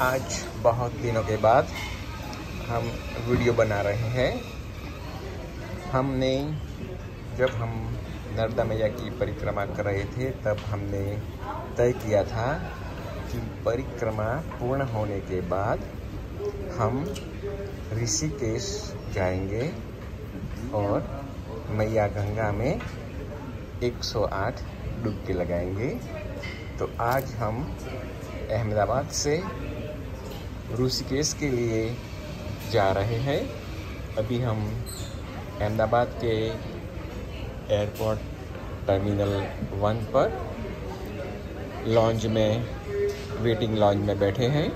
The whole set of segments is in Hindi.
आज बहुत दिनों के बाद हम वीडियो बना रहे हैं। जब हम नर्मदा मैया की परिक्रमा कर रहे थे तब हमने तय किया था कि परिक्रमा पूर्ण होने के बाद हम ऋषिकेश जाएंगे और मैया गंगा में 108 डुबकी लगाएंगे। तो आज हम अहमदाबाद से ऋषिकेश के लिए जा रहे हैं। अभी हम अहमदाबाद के एयरपोर्ट टर्मिनल 1 पर लॉन्ज में वेटिंग लॉन्ज में बैठे हैं।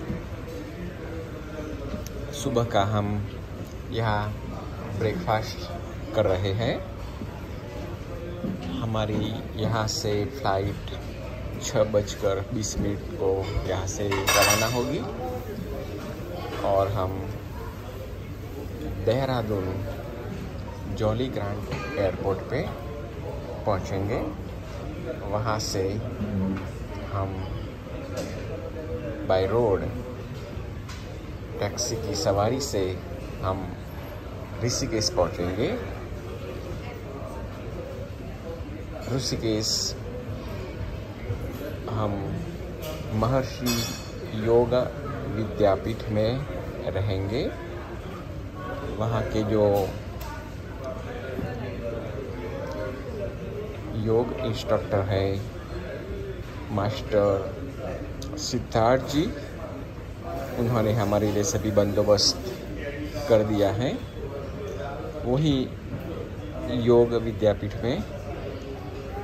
सुबह का हम यहाँ ब्रेकफास्ट कर रहे हैं। हमारी यहाँ से फ्लाइट 6:20 को यहाँ से रवाना होगी और हम देहरादून जॉली ग्रांट एयरपोर्ट पे पहुँचेंगे। वहाँ से हम बाय रोड टैक्सी की सवारी से हम ऋषिकेश पहुँचेंगे। ऋषिकेश हम महर्षि योगा विद्यापीठ में रहेंगे। वहाँ के जो योग इंस्ट्रक्टर हैं मास्टर सिद्धार्थ जी, उन्होंने हमारे लिए सभी बंदोबस्त कर दिया है। वही योग विद्यापीठ में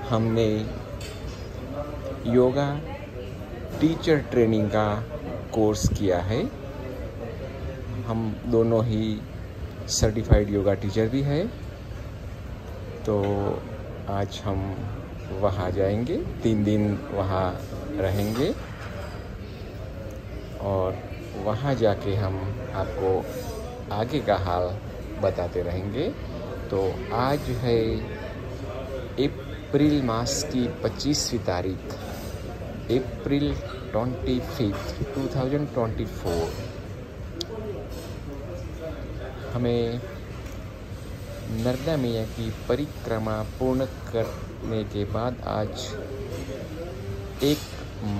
हमने योगा टीचर ट्रेनिंग का कोर्स किया है। हम दोनों ही सर्टिफाइड योगा टीचर भी हैं। तो आज हम वहाँ जाएंगे, 3 दिन वहाँ रहेंगे और वहाँ जाके हम आपको आगे का हाल बताते रहेंगे। तो आज है अप्रैल मास की 25वीं तारीख, अप्रैल 25, 2024। हमें नर्मदा मैया की परिक्रमा पूर्ण करने के बाद आज 1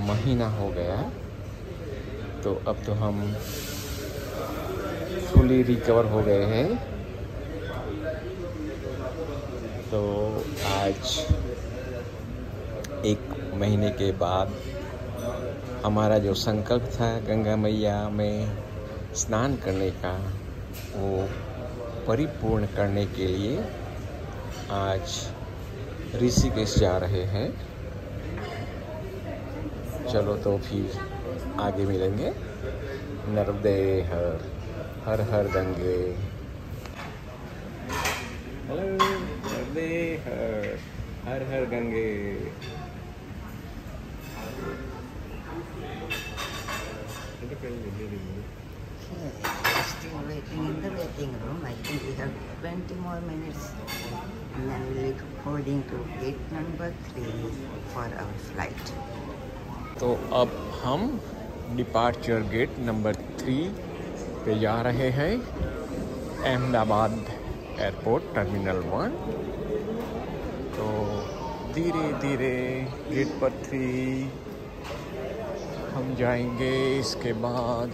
महीना हो गया। तो अब तो हम फुली रिकवर हो गए हैं। तो आज 1 महीने के बाद हमारा जो संकल्प था गंगा मैया में स्नान करने का, वो परिपूर्ण करने के लिए आज ऋषिकेश जा रहे हैं। चलो तो फिर आगे मिलेंगे। नर्मदे हर हर गंगे। हेलो नर्मदे हर हर Gange. Still waiting in the waiting room. I think we have 20 more minutes and then we'll be boarding to gate number 3 for our flight. तो अब हम डिपार्चर गेट नंबर 3 पे जा रहे हैं, अहमदाबाद एयरपोर्ट टर्मिनल 1। तो धीरे धीरे गेट पर 3 हम जाएंगे। इसके बाद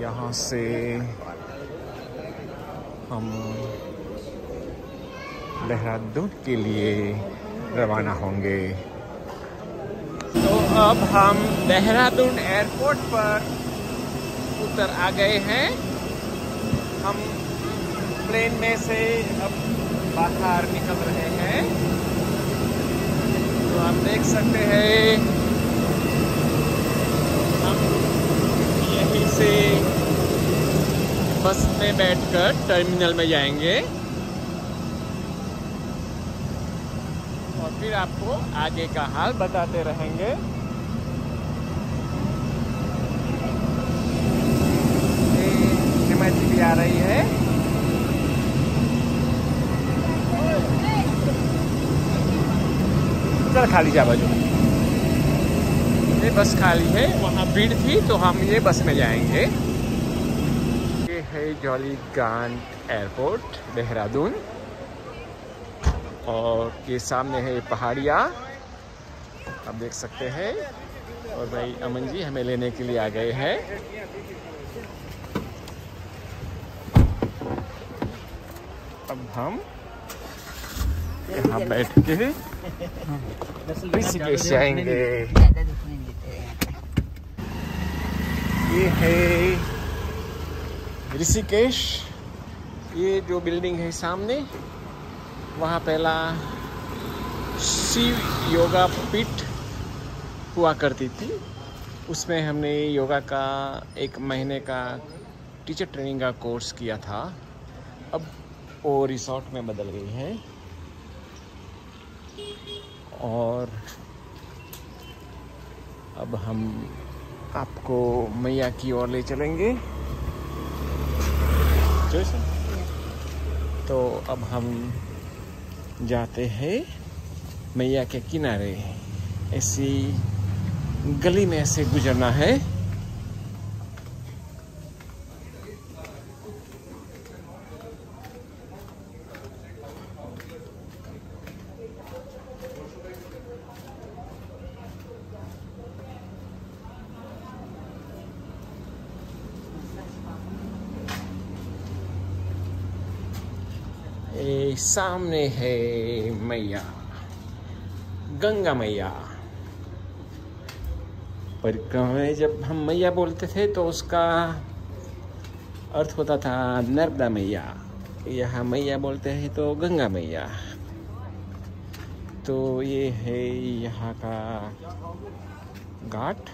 यहाँ से हम देहरादून के लिए रवाना होंगे। तो अब हम देहरादून एयरपोर्ट पर उतर आ गए हैं। हम प्लेन में से अब बाहर निकल रहे हैं। तो आप देख सकते हैं हम यहीं से बस में बैठकर टर्मिनल में जाएंगे और फिर आपको आगे का हाल बताते रहेंगे। हिमायती भी आ रही है। चल खाली जा बाजू। ये बस खाली है, वहाँ भीड़ थी तो हम ये बस में जाएंगे। ये है जॉलीग्रांट एयरपोर्ट देहरादून, और ये सामने है पहाड़ियाँ आप देख सकते हैं। और भाई अमन जी हमें लेने के लिए आ गए हैं। अब हम यहाँ बैठ के ऋषिकेश जाएंगे। ये है ऋषिकेश। ये जो बिल्डिंग है सामने, वहाँ पहला शिव योगा पीठ हुआ करती थी। उसमें हमने योगा का 1 महीने का टीचर ट्रेनिंग का कोर्स किया था। अब वो रिसोर्ट में बदल गई है, और अब हम आपको मैया की ओर ले चलेंगे। तो अब हम जाते हैं मैया के किनारे। ऐसी गली में ऐसे गुजरना है। ये सामने है मैया, गंगा मैया। परिक्रमा में जब हम मैया बोलते थे तो उसका अर्थ होता था नर्मदा मैया। यहाँ मैया बोलते हैं तो गंगा मैया। तो ये है यहाँ का घाट,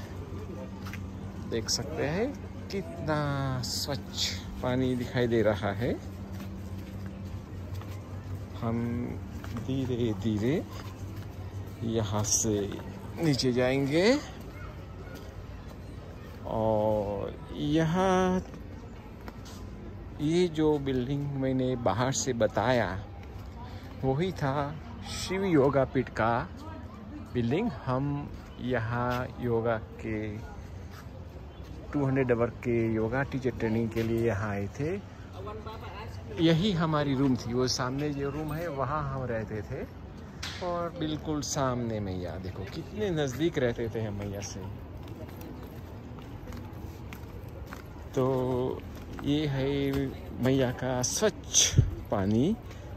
देख सकते हैं कितना स्वच्छ पानी दिखाई दे रहा है। हम धीरे धीरे यहाँ से नीचे जाएंगे, और यहाँ ये जो बिल्डिंग मैंने बाहर से बताया वही था शिव योगा पीठ का बिल्डिंग। हम यहाँ योगा के 200 आवर के योगा टीचर ट्रेनिंग के लिए यहाँ आए थे। यही हमारी रूम थी, वो सामने जो रूम है वहाँ हम रहते थे, और बिल्कुल सामने मैया। देखो कितने नज़दीक रहते थे हम मैया से। तो ये है मैया का स्वच्छ पानी।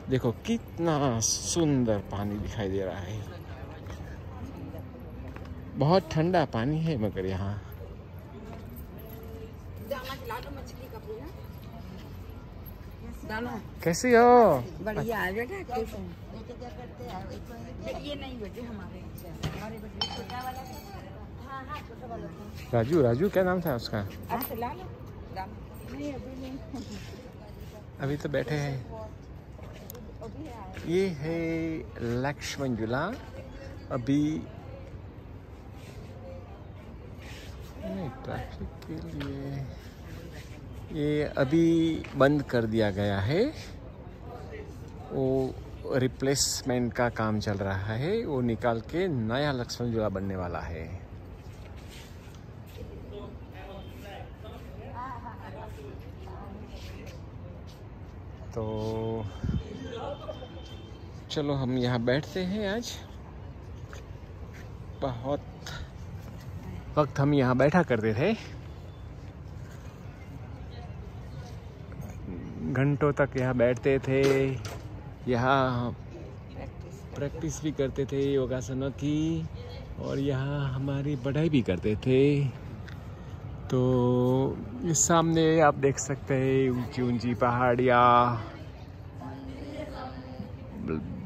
देखो कितना सुंदर पानी दिखाई दे रहा है। बहुत ठंडा पानी है, मगर यहाँ कैसे हो? बढ़िया है बेटा। ये नहीं बेटे हमारे बेटे छोटा वाला। हाँ हाँ छोटा वाला। राजू, राजू क्या नाम था उसका? अभी तो बैठे हैं। ये है लक्ष्मण झूला। अभी ट्रैफिक के लिए ये अभी बंद कर दिया गया है। वो रिप्लेसमेंट का काम चल रहा है। वो निकाल के नया लक्ष्मण झूला बनने वाला है। तो चलो हम यहाँ बैठते हैं। आज बहुत वक्त हम यहाँ बैठा करते थे, घंटों तक यहाँ बैठते थे। यहाँ प्रैक्टिस भी करते थे योगासनों की, और यहाँ हमारी पढ़ाई भी करते थे। तो इस सामने आप देख सकते हैं ऊंची ऊंची पहाड़ियाँ,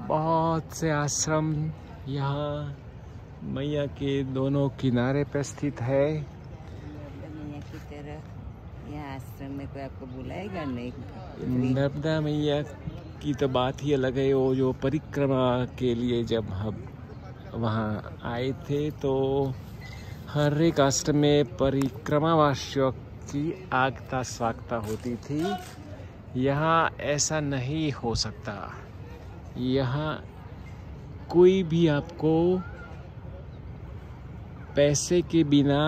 बहुत से आश्रम यहाँ मैया के दोनों किनारे पर स्थित है। मैया की तरह यहाँ आश्रम में कोई आपको बुलाएगा नहीं। नर्मदा मैया की तो बात ही अलग है। वो जो परिक्रमा के लिए जब हम वहाँ आए थे तो हर एक आश्रम में परिक्रमावासियों की आगता स्वागता होती थी। यहाँ ऐसा नहीं हो सकता। यहाँ कोई भी आपको पैसे के बिना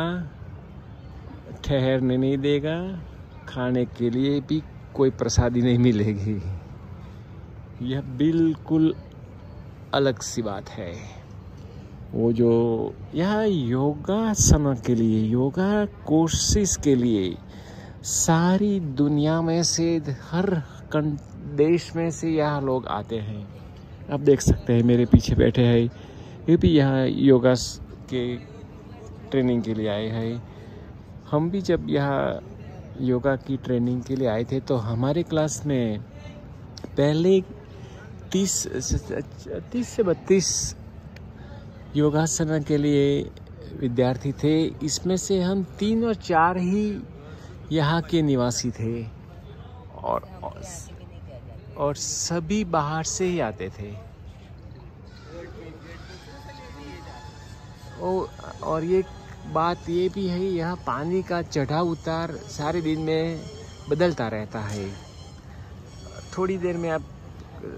ठहरने नहीं देगा, खाने के लिए भी कोई प्रसादी नहीं मिलेगी। यह बिल्कुल अलग सी बात है। वो जो यह योगासन के लिए, योगा कोर्सेज के लिए सारी दुनिया में से, हर देश में से यहाँ लोग आते हैं। आप देख सकते हैं मेरे पीछे बैठे हैं, ये भी यहाँ योगा के ट्रेनिंग के लिए आए हैं। हम भी जब यहाँ योगा की ट्रेनिंग के लिए आए थे तो हमारे क्लास में पहले 30 से 32 योगासन के लिए विद्यार्थी थे। इसमें से हम 3 और 4 ही यहाँ के निवासी थे और सभी बाहर से ही आते थे। और ये बात ये भी है, यहाँ पानी का चढ़ाव उतार सारे दिन में बदलता रहता है। थोड़ी देर में आप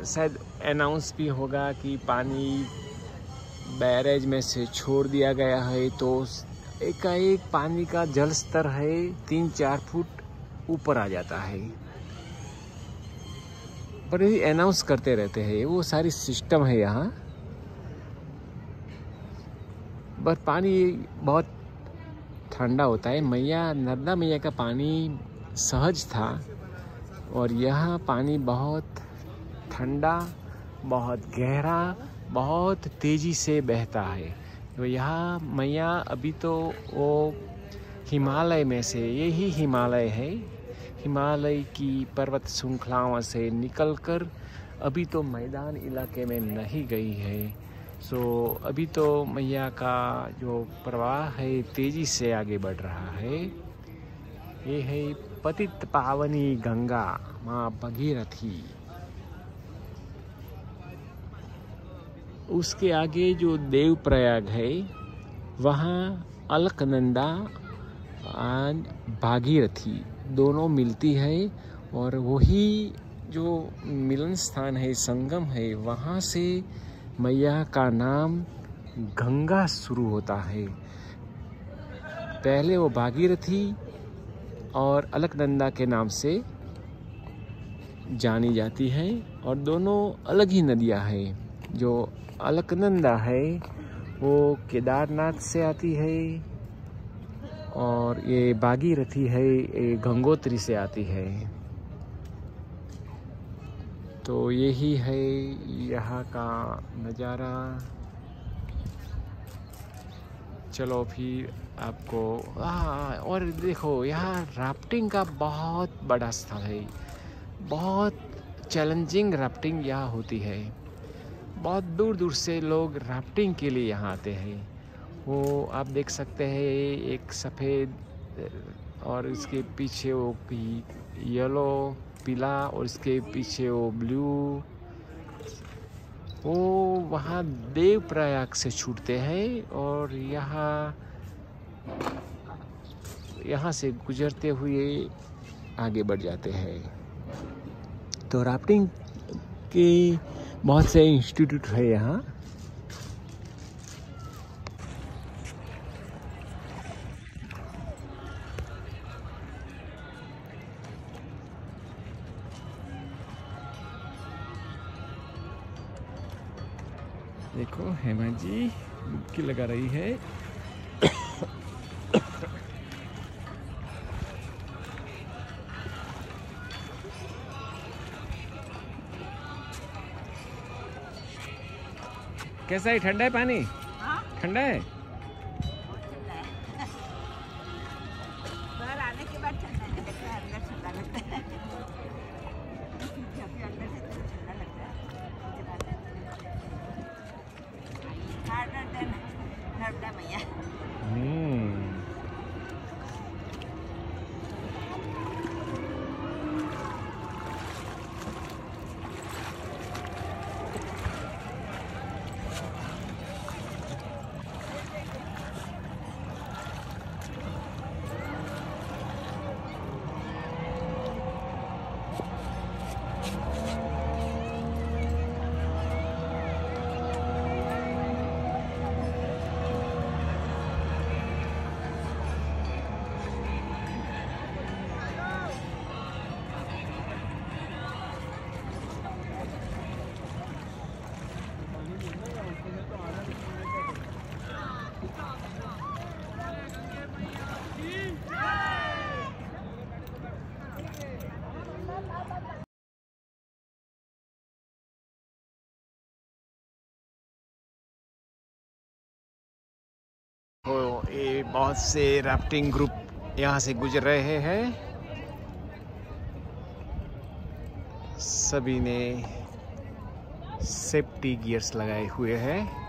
शायद अनाउंस भी होगा कि पानी बैरेज में से छोड़ दिया गया है, तो एकाएक पानी का जल स्तर है 3-4 फुट ऊपर आ जाता है। पर ये अनाउंस करते रहते हैं, वो सारी सिस्टम है यहाँ। पर पानी बहुत ठंडा होता है। नर्मदा मैया का पानी सहज था और यहाँ पानी बहुत ठंडा, बहुत गहरा, बहुत तेज़ी से बहता है। तो यहाँ मैया अभी तो वो हिमालय में से, यही हिमालय है, हिमालय की पर्वत श्रृंखलाओं से निकलकर अभी तो मैदान इलाके में नहीं गई है। सो अभी तो मैया का जो प्रवाह है तेज़ी से आगे बढ़ रहा है। ये है पतित पावनी गंगा माँ भगीरथी। उसके आगे जो देवप्रयाग है वहाँ अलकनंदा और भागीरथी दोनों मिलती है और वही जो मिलन स्थान है, संगम है, वहाँ से मैया का नाम गंगा शुरू होता है। पहले वो भागीरथी और अलकनंदा के नाम से जानी जाती है और दोनों अलग ही नदियाँ हैं। जो अलकनंदा है वो केदारनाथ से आती है और ये भागीरथी है, ये गंगोत्री से आती है। तो यही है यहाँ का नज़ारा। चलो फिर आपको और देखो, यहाँ राफ्टिंग का बहुत बड़ा स्थल है। बहुत चैलेंजिंग राफ्टिंग यहाँ होती है। बहुत दूर दूर से लोग राफ्टिंग के लिए यहाँ आते हैं। वो आप देख सकते हैं, एक सफ़ेद और इसके पीछे वो येलो पीला और इसके पीछे वो ब्लू, वो वहाँ देवप्रयाग से छूटते हैं और यहाँ से गुजरते हुए आगे बढ़ जाते हैं। तो राफ्टिंग के बहुत से इंस्टीट्यूट है यहाँ। देखो हेमा जी डुबकी लगा रही है। कैसा है? ठंडा है पानी? ठंडा है? बाहर आने के बाद ठंडा नहीं लगता है, अंदर ठंडा लगता है। अंदर से ठंडा लगता है। हार्डर देन नर्मदा मैया। ये बहुत से राफ्टिंग ग्रुप यहाँ से गुजर रहे हैं। सभी ने सेफ्टी गियर्स लगाए हुए हैं।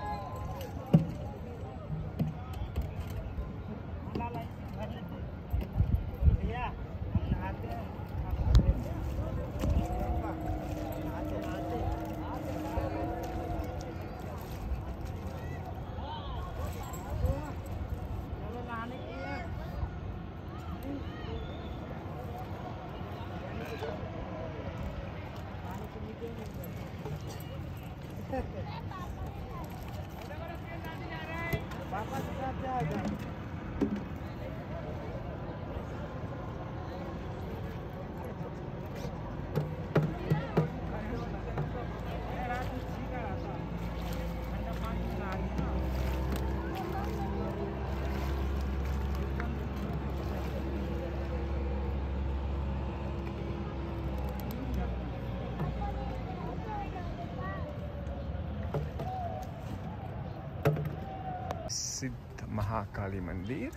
सिद्ध महाकाली मंदिर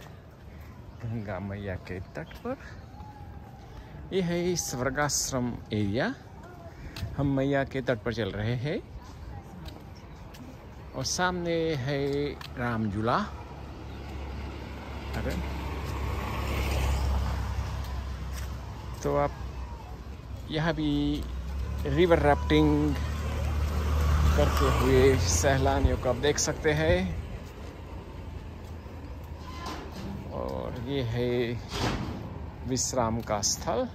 गंगा मैया के तट पर। यह है स्वर्गाश्रम एरिया। हम मैया के तट पर चल रहे हैं और सामने है राम झूला। अरे तो आप यहाँ भी रिवर राफ्टिंग करते हुए सैलानियों को आप देख सकते हैं। और ये है विश्राम का स्थल।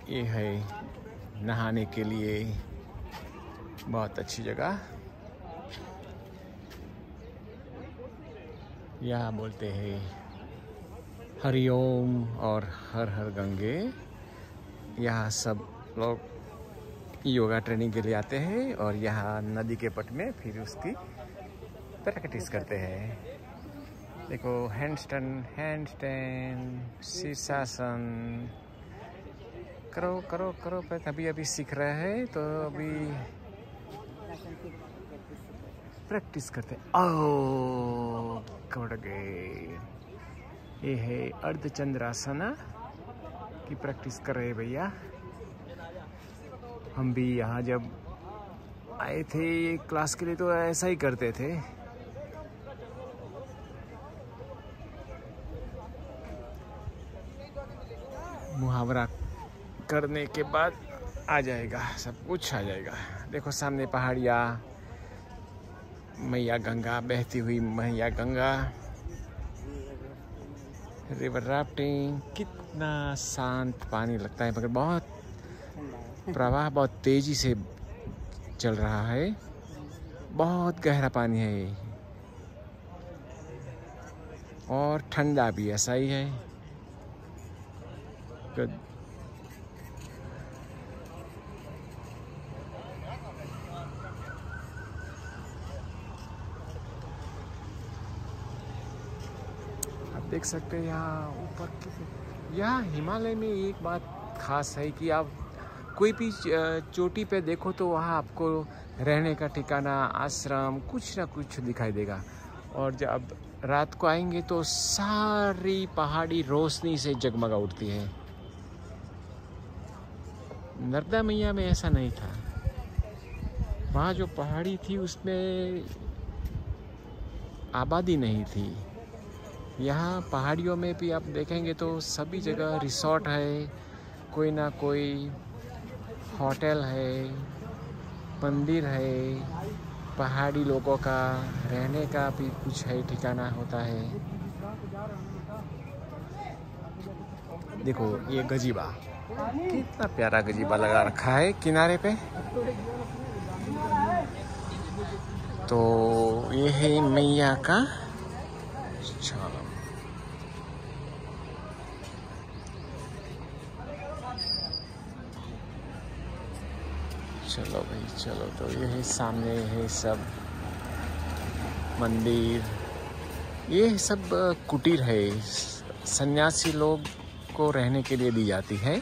ये है नहाने के लिए बहुत अच्छी जगह। यहाँ बोलते हैं हरिओम और हर हर गंगे। यहाँ सब लोग योगा ट्रेनिंग के लिए आते हैं और यहाँ नदी के पट में फिर उसकी प्रैक्टिस करते हैं। देखो हैंडस्टैंड, शीर्षासन, करो करो करो। पर अभी अभी सीख रहे हैं तो अभी प्रैक्टिस करते हैं। ओ कट गए। ये है अर्धचंद्रासना की प्रैक्टिस कर रहे भैया। हम भी यहाँ जब आए थे क्लास के लिए तो ऐसा ही करते थे। मुहावरा करने के बाद आ जाएगा, सब कुछ आ जाएगा। देखो सामने पहाड़ियाँ, मैया गंगा बहती हुई, मैया गंगा, रिवर राफ्टिंग। कितना शांत पानी लगता है, मगर बहुत प्रवाह बहुत तेजी से चल रहा है। बहुत गहरा पानी है ये और ठंडा भी ऐसा ही है। देख सकते हैं यहाँ ऊपर। यहाँ हिमालय में एक बात खास है कि आप कोई भी चोटी पे देखो तो वहाँ आपको रहने का ठिकाना, आश्रम, कुछ ना कुछ दिखाई देगा। और जब रात को आएंगे तो सारी पहाड़ी रोशनी से जगमगा उठती है। नर्मदा मैया में ऐसा नहीं था। वहाँ जो पहाड़ी थी उसमें आबादी नहीं थी। यहाँ पहाड़ियों में भी आप देखेंगे तो सभी जगह रिसोर्ट है, कोई ना कोई होटल है, मंदिर है, पहाड़ी लोगों का रहने का भी कुछ है, ठिकाना होता है। देखो ये गजीबा, कितना प्यारा गजीबा लगा रखा है किनारे पे। तो ये है मैया का छालम। चलो भाई चलो। तो ये सामने है सब मंदिर। ये सब कुटीर है, सन्यासी लोग को रहने के लिए दी जाती है।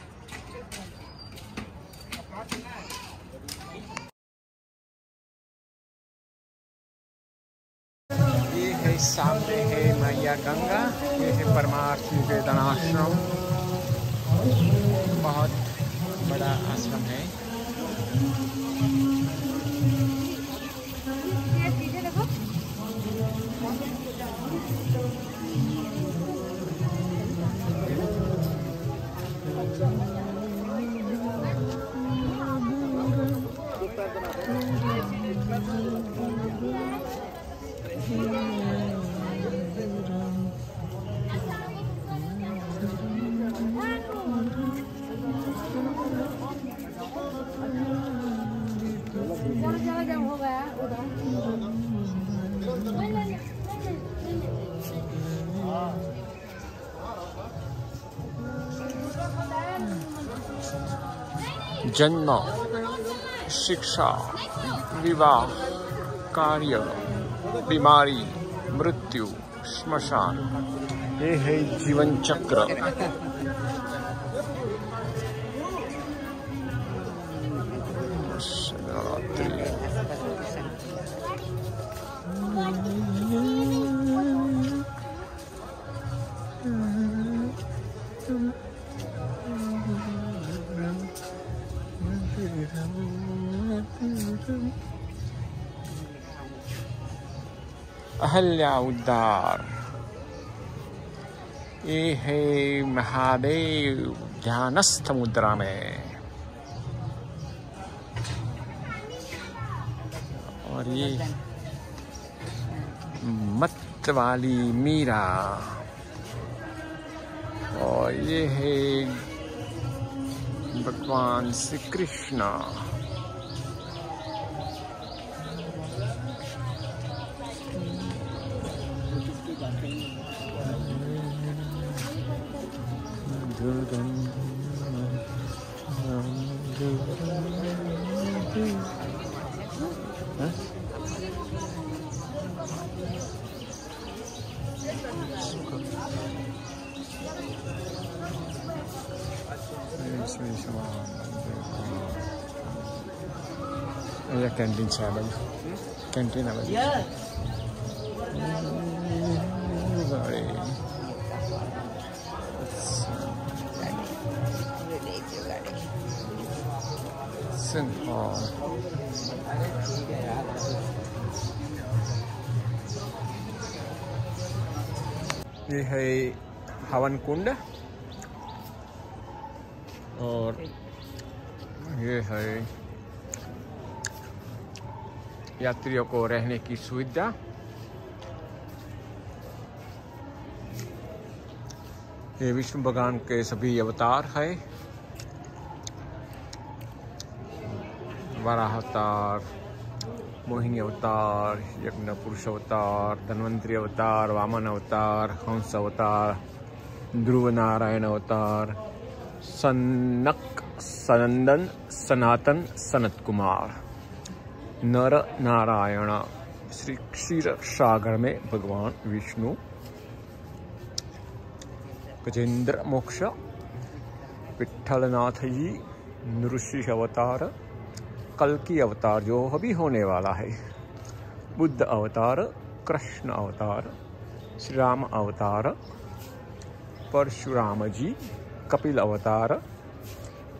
ये है सामने है मैया गंगा, ये है परमार्थ निकेतन आश्रम, बहुत बड़ा आश्रम है। जन्म, शिक्षा, विवाह, कार्य, बीमारी, मृत्यु, श्मशान, ये है जीवन चक्र। अहल्या उद्धार, ये है महादेव ध्यानस्थ मुद्रा में, और ये मत वाली मीरा, और ये है भगवान श्री कृष्ण। कैंटीन से कैंटीन ये है हवन कुंड, और ये है यात्रियों को रहने की सुविधा। ये विष्णु भगवान के सभी अवतार है, वराह अवतार, मोहिनी अवतार, यज्ञ पुरुष अवतार, धन्वंतरी अवतार, वामन अवतार, हंस अवतार, ध्रुव नारायण अवतार, सनक, सनंदन, सनातन, सनत कुमार, नर नारायण, श्री क्षीर सागर में भगवान विष्णु, गजेंद्र मोक्ष, विठलनाथ जी, नृसिंह अवतार, कल्कि अवतार जो अभी होने वाला है, बुद्ध अवतार, कृष्ण अवतार, श्री राम अवतार, परशुराम जी, कपिल अवतार,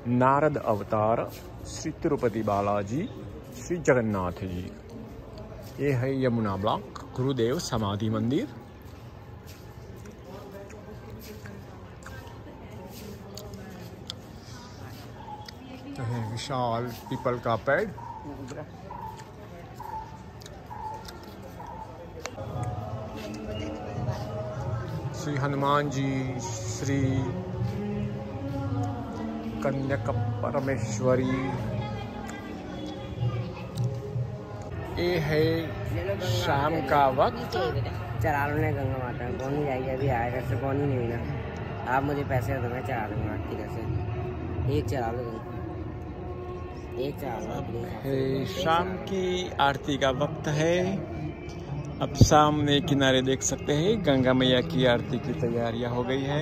नारद अवतार, श्री तिरुपति बालाजी, श्री जगन्नाथ जी। ये है यमुना ब्लॉक गुरुदेव समाधि मंदिर। विशाल पीपल का पेड़, श्री हनुमान जी, श्री कन्यक परमेश्वरी। ये है शाम का वक्त। चला लो ना गंगा माता, कौन नहीं जाएगी, अभी आएगा से कौन ही नहीं हुई ना। आप मुझे पैसे दो, मैं चला लूँगा आपकी तरफ से। एक चला लो, एक चला लो। शाम की आरती का वक्त है। अब सामने किनारे देख सकते हैं गंगा मैया की आरती की तैयारियां हो गई है।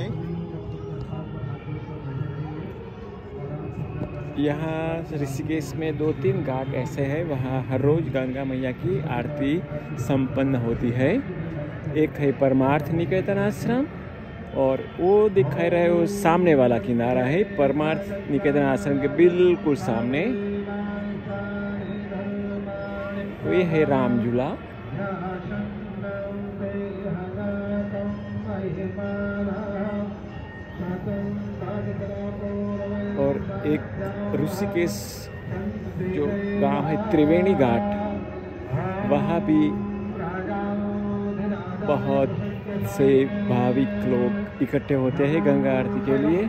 यहाँ ऋषिकेश में 2-3 घाट ऐसे हैं, वहाँ हर रोज़ गंगा मैया की आरती संपन्न होती है। एक है परमार्थ निकेतन आश्रम, और वो दिखाई रहे वो सामने वाला किनारा है परमार्थ निकेतन आश्रम के बिल्कुल सामने। ये है राम झूला, और एक ऋषिकेश जो गांव है त्रिवेणी घाट, वहाँ भी बहुत से भाविक लोग इकट्ठे होते हैं गंगा आरती के लिए।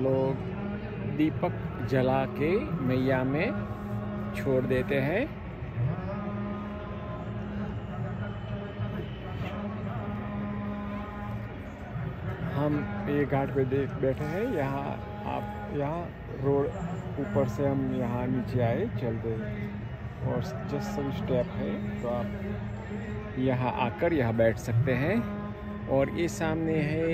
लोग दीपक जला के मैया में छोड़ देते हैं। हम ये घाट पे बैठे हैं। यहाँ रोड ऊपर से हम यहाँ नीचे आए चलते, और जस्ट सब स्टेप है, तो आप यहाँ आकर यहाँ बैठ सकते हैं। और ये सामने है,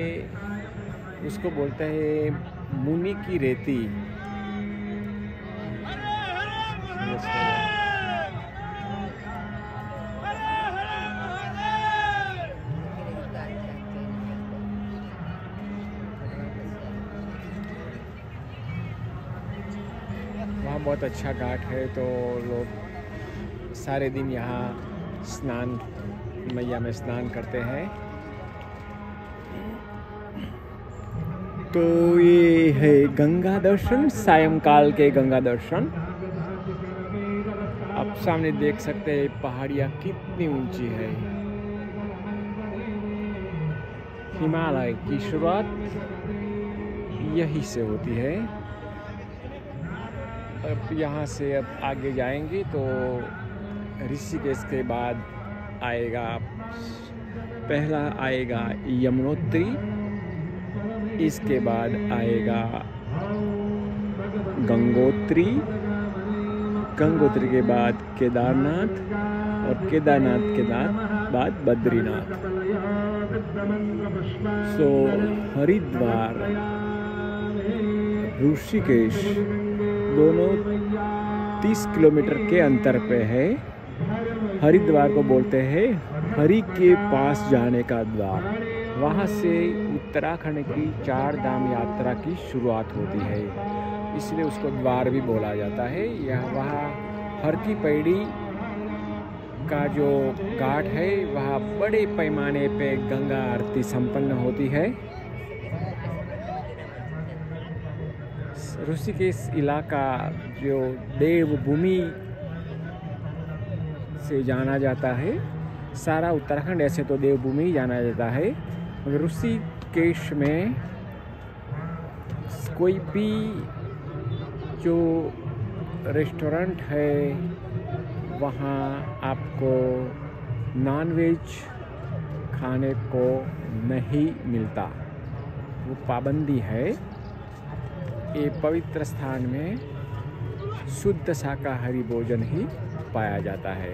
उसको बोलते हैं मुनि की रेती। वहाँ बहुत अच्छा घाट है, तो लोग सारे दिन यहाँ स्नान, मैया में स्नान करते हैं। तो ये है गंगा दर्शन, सायंकाल के गंगा दर्शन। आप सामने देख सकते हैं पहाड़ियाँ कितनी ऊंची है। हिमालय की शुरुआत यहीं से होती है। अब यहाँ से अब आगे जाएंगे तो ऋषिकेश के बाद आएगा, पहला आएगा यमुनोत्री, इसके बाद आएगा गंगोत्री, गंगोत्री के बाद केदारनाथ, और केदारनाथ के बाद बद्रीनाथ। सो हरिद्वार, ऋषिकेश दोनों 30 किलोमीटर के अंतर पे है। हरिद्वार को बोलते हैं हरि के पास जाने का द्वार। वहाँ से उत्तराखंड की 4 धाम यात्रा की शुरुआत होती है, इसलिए उसको द्वार भी बोला जाता है। यह वहाँ हर की पैड़ी का जो घाट है, वहाँ बड़े पैमाने पे गंगा आरती संपन्न होती है। ऋषिकेश इलाका जो देवभूमि से जाना जाता है, सारा उत्तराखंड ऐसे तो देवभूमि जाना जाता है, मगर ऋषिकेश में कोई भी जो रेस्टोरेंट है वहाँ आपको नॉनवेज खाने को नहीं मिलता, वो पाबंदी है। ये पवित्र स्थान में शुद्ध शाकाहारी भोजन ही पाया जाता है।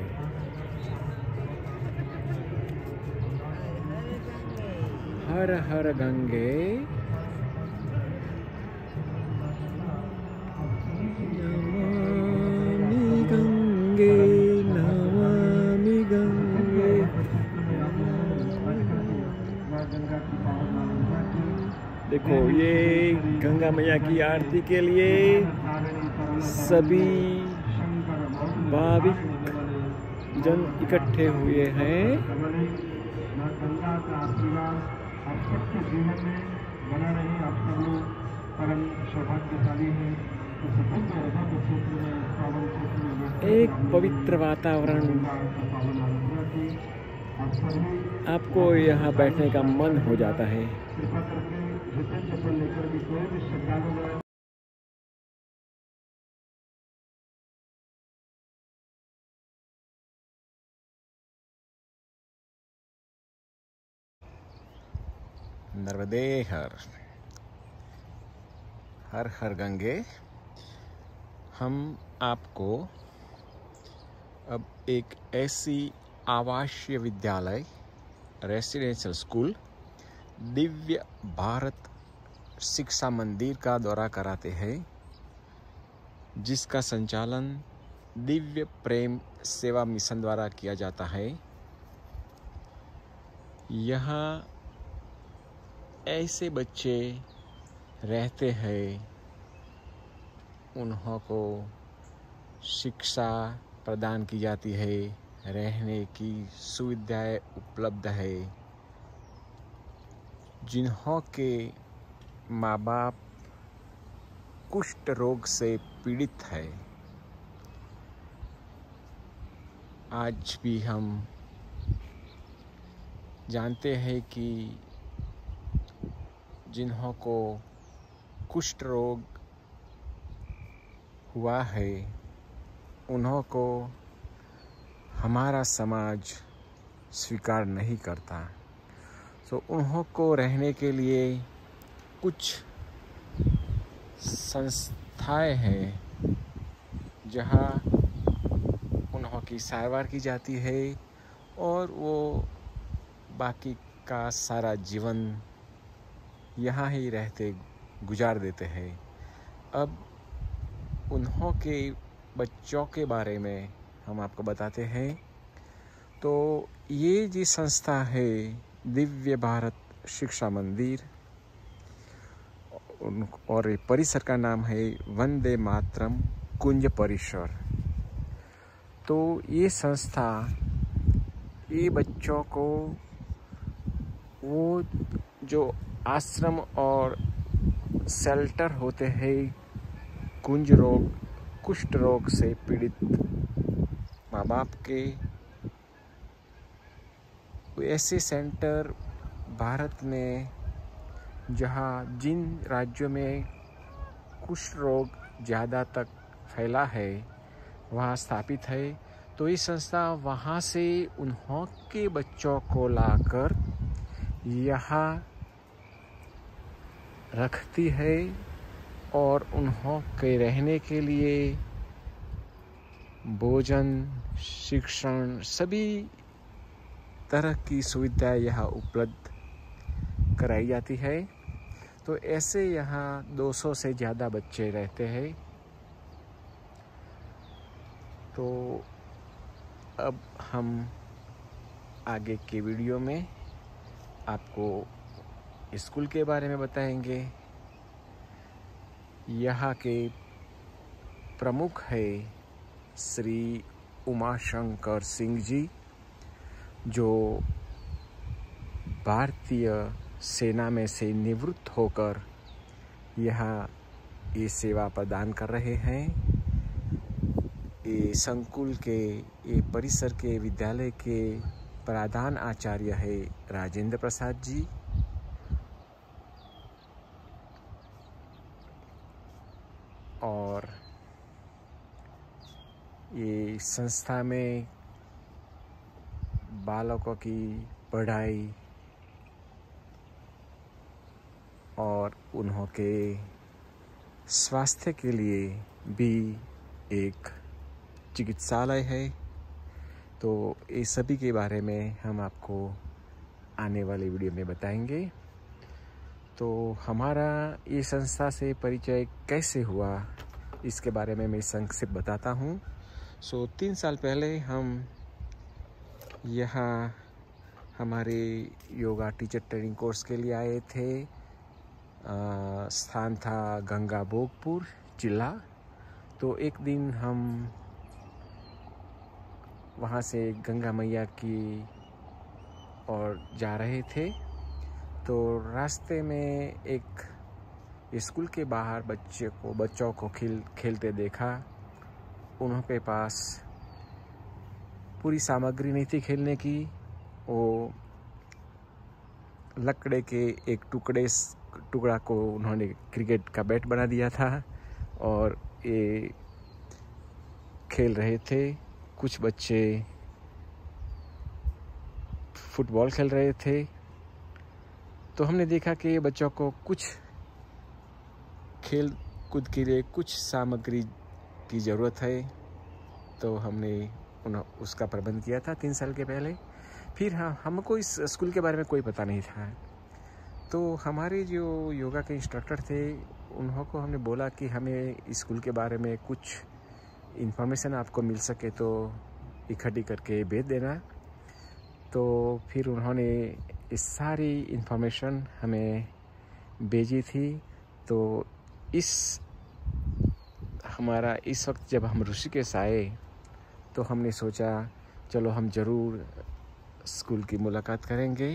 हर हर गंगे, नमामि गंगे, नमामि गंगे। देखो ये गंगा मैया की आरती के लिए सभी भाविक जन इकट्ठे हुए हैं। एक पवित्र वातावरण, आपको यहाँ बैठने का मन हो जाता है। नर्मदे हर हर गंगे। हम आपको अब एक ऐसी आवासीय विद्यालय रेसिडेंशियल स्कूल दिव्य भारत शिक्षा मंदिर का दौरा कराते हैं, जिसका संचालन दिव्य प्रेम सेवा मिशन द्वारा किया जाता है। यहाँ ऐसे बच्चे रहते हैं, उन्हों को शिक्षा प्रदान की जाती है, रहने की सुविधाएं उपलब्ध है। जिन्हों के माँ बाप कुष्ठ रोग से पीड़ित है, आज भी हम जानते हैं कि जिन्हों को कुष्ठ रोग हुआ है, उन्हों को हमारा समाज स्वीकार नहीं करता। तो उन्हों को रहने के लिए कुछ संस्थाएं हैं जहां उन्हों की सारवार की जाती है और वो बाकी का सारा जीवन यहाँ ही रहते गुजार देते हैं। अब उन्हों के बच्चों के बारे में हम आपको बताते हैं। तो ये जी संस्था है दिव्य भारत शिक्षा मंदिर, और परिसर का नाम है वंदे मातरम कुंज परिसर। तो ये संस्था ये बच्चों को वो जो आश्रम और शेल्टर होते हैं कुंज रोग कुष्ठ रोग से पीड़ित माँ बाप के, ऐसे सेंटर भारत में जहाँ जिन राज्यों में कुष्ठ रोग ज़्यादा तक फैला है वहाँ स्थापित है। तो ये संस्था वहाँ से उन्हों के बच्चों को लाकर यहाँ रखती है और उन्हों के रहने के लिए भोजन, शिक्षण, सभी तरह की सुविधाएं यहाँ उपलब्ध कराई जाती है। तो ऐसे यहाँ 200 से ज़्यादा बच्चे रहते हैं। तो अब हम आगे के वीडियो में आपको स्कूल के बारे में बताएंगे। यहाँ के प्रमुख है श्री उमाशंकर सिंह जी, जो भारतीय सेना में से निवृत्त होकर यहाँ ये सेवा प्रदान कर रहे हैं। ये संकुल के ये परिसर के विद्यालय के प्रधान आचार्य है राजेंद्र प्रसाद जी, और ये संस्था में बालकों की पढ़ाई और उन्हों के स्वास्थ्य के लिए भी एक चिकित्सालय है। तो ये सभी के बारे में हम आपको आने वाले वीडियो में बताएंगे। तो हमारा ये संस्था से परिचय कैसे हुआ, इसके बारे में मैं संक्षिप्त बताता हूँ। 3 साल पहले हम यहाँ हमारे योगा टीचर ट्रेनिंग कोर्स के लिए आए थे। स्थान था गंगा भोगपुर जिला। तो एक दिन हम वहाँ से गंगा मैया की ओर जा रहे थे। तो रास्ते में एक स्कूल के बाहर बच्चों को खेलते देखा। उनके पास पूरी सामग्री नहीं थी खेलने की। वो लकड़े के एक टुकड़ा को उन्होंने क्रिकेट का बैट बना दिया था और ये खेल रहे थे। कुछ बच्चे फुटबॉल खेल रहे थे। तो हमने देखा कि बच्चों को कुछ खेल कूद के लिए कुछ सामग्री की ज़रूरत है। तो हमने उसका प्रबंध किया था 3 साल के पहले। फिर हाँ, हमको इस स्कूल के बारे में कोई पता नहीं था, तो हमारे जो योगा के इंस्ट्रक्टर थे उनको हमने बोला कि हमें स्कूल के बारे में कुछ इन्फॉर्मेशन आपको मिल सके तो इकट्ठी करके भेज देना। तो फिर उन्होंने इस सारी इन्फॉर्मेशन हमें भेजी थी। तो इस वक्त जब हम ऋषिकेश आए तो हमने सोचा चलो हम ज़रूर स्कूल की मुलाकात करेंगे।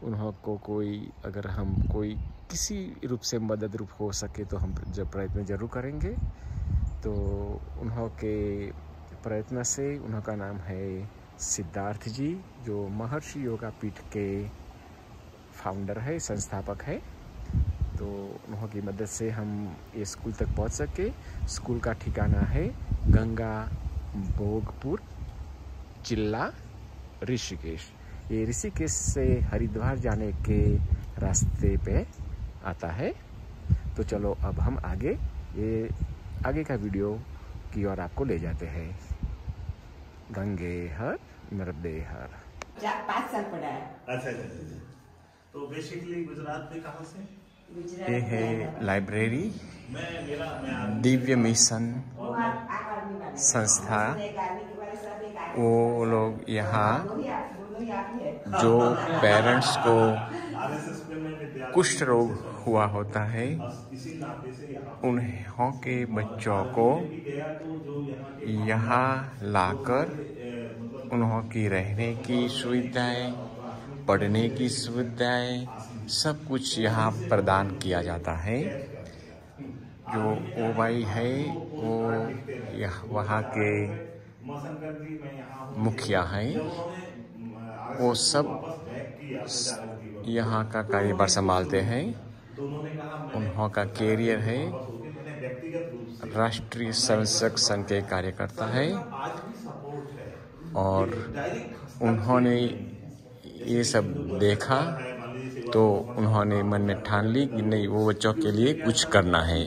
उनको अगर हम कोई किसी रूप से मदद रूप हो सके तो हम जब प्रयत्न ज़रूर करेंगे। तो उनके प्रयत्न से, उनका नाम है सिद्धार्थ जी, जो महर्षि योगा पीठ के फाउंडर है, संस्थापक है। तो उनकी मदद से हम ये स्कूल तक पहुंच सके। स्कूल का ठिकाना है गंगा भोगपुर, जिला ऋषिकेश। ये ऋषिकेश से हरिद्वार जाने के रास्ते पे आता है। तो चलो अब हम आगे का वीडियो की ओर आपको ले जाते हैं। गंगे हर नर्मदे हर। 5 साल पढ़ा है। अच्छा। तो बेसिकली गुजरात में कहाँ से? ये है लाइब्रेरी दिव्य मिशन संस्था। वो लोग यहाँ जो पेरेंट्स को कुष्ठ रोग हुआ होता है उन्हों के बच्चों को यहाँ लाकर उन्हों की रहने की सुविधाएं, पढ़ने की सुविधाएं, सब कुछ यहाँ प्रदान किया जाता है। जो ओ भाई है वो वहाँ के मुखिया हैं, वो सब यहाँ का कार्यभार संभालते हैं। उन्हों का कैरियर है राष्ट्रीय स्वयंसेवक संघ के कार्यकर्ता है, और उन्होंने ये सब देखा तो उन्होंने मन में ठान ली कि नहीं, वो बच्चों के लिए कुछ करना है।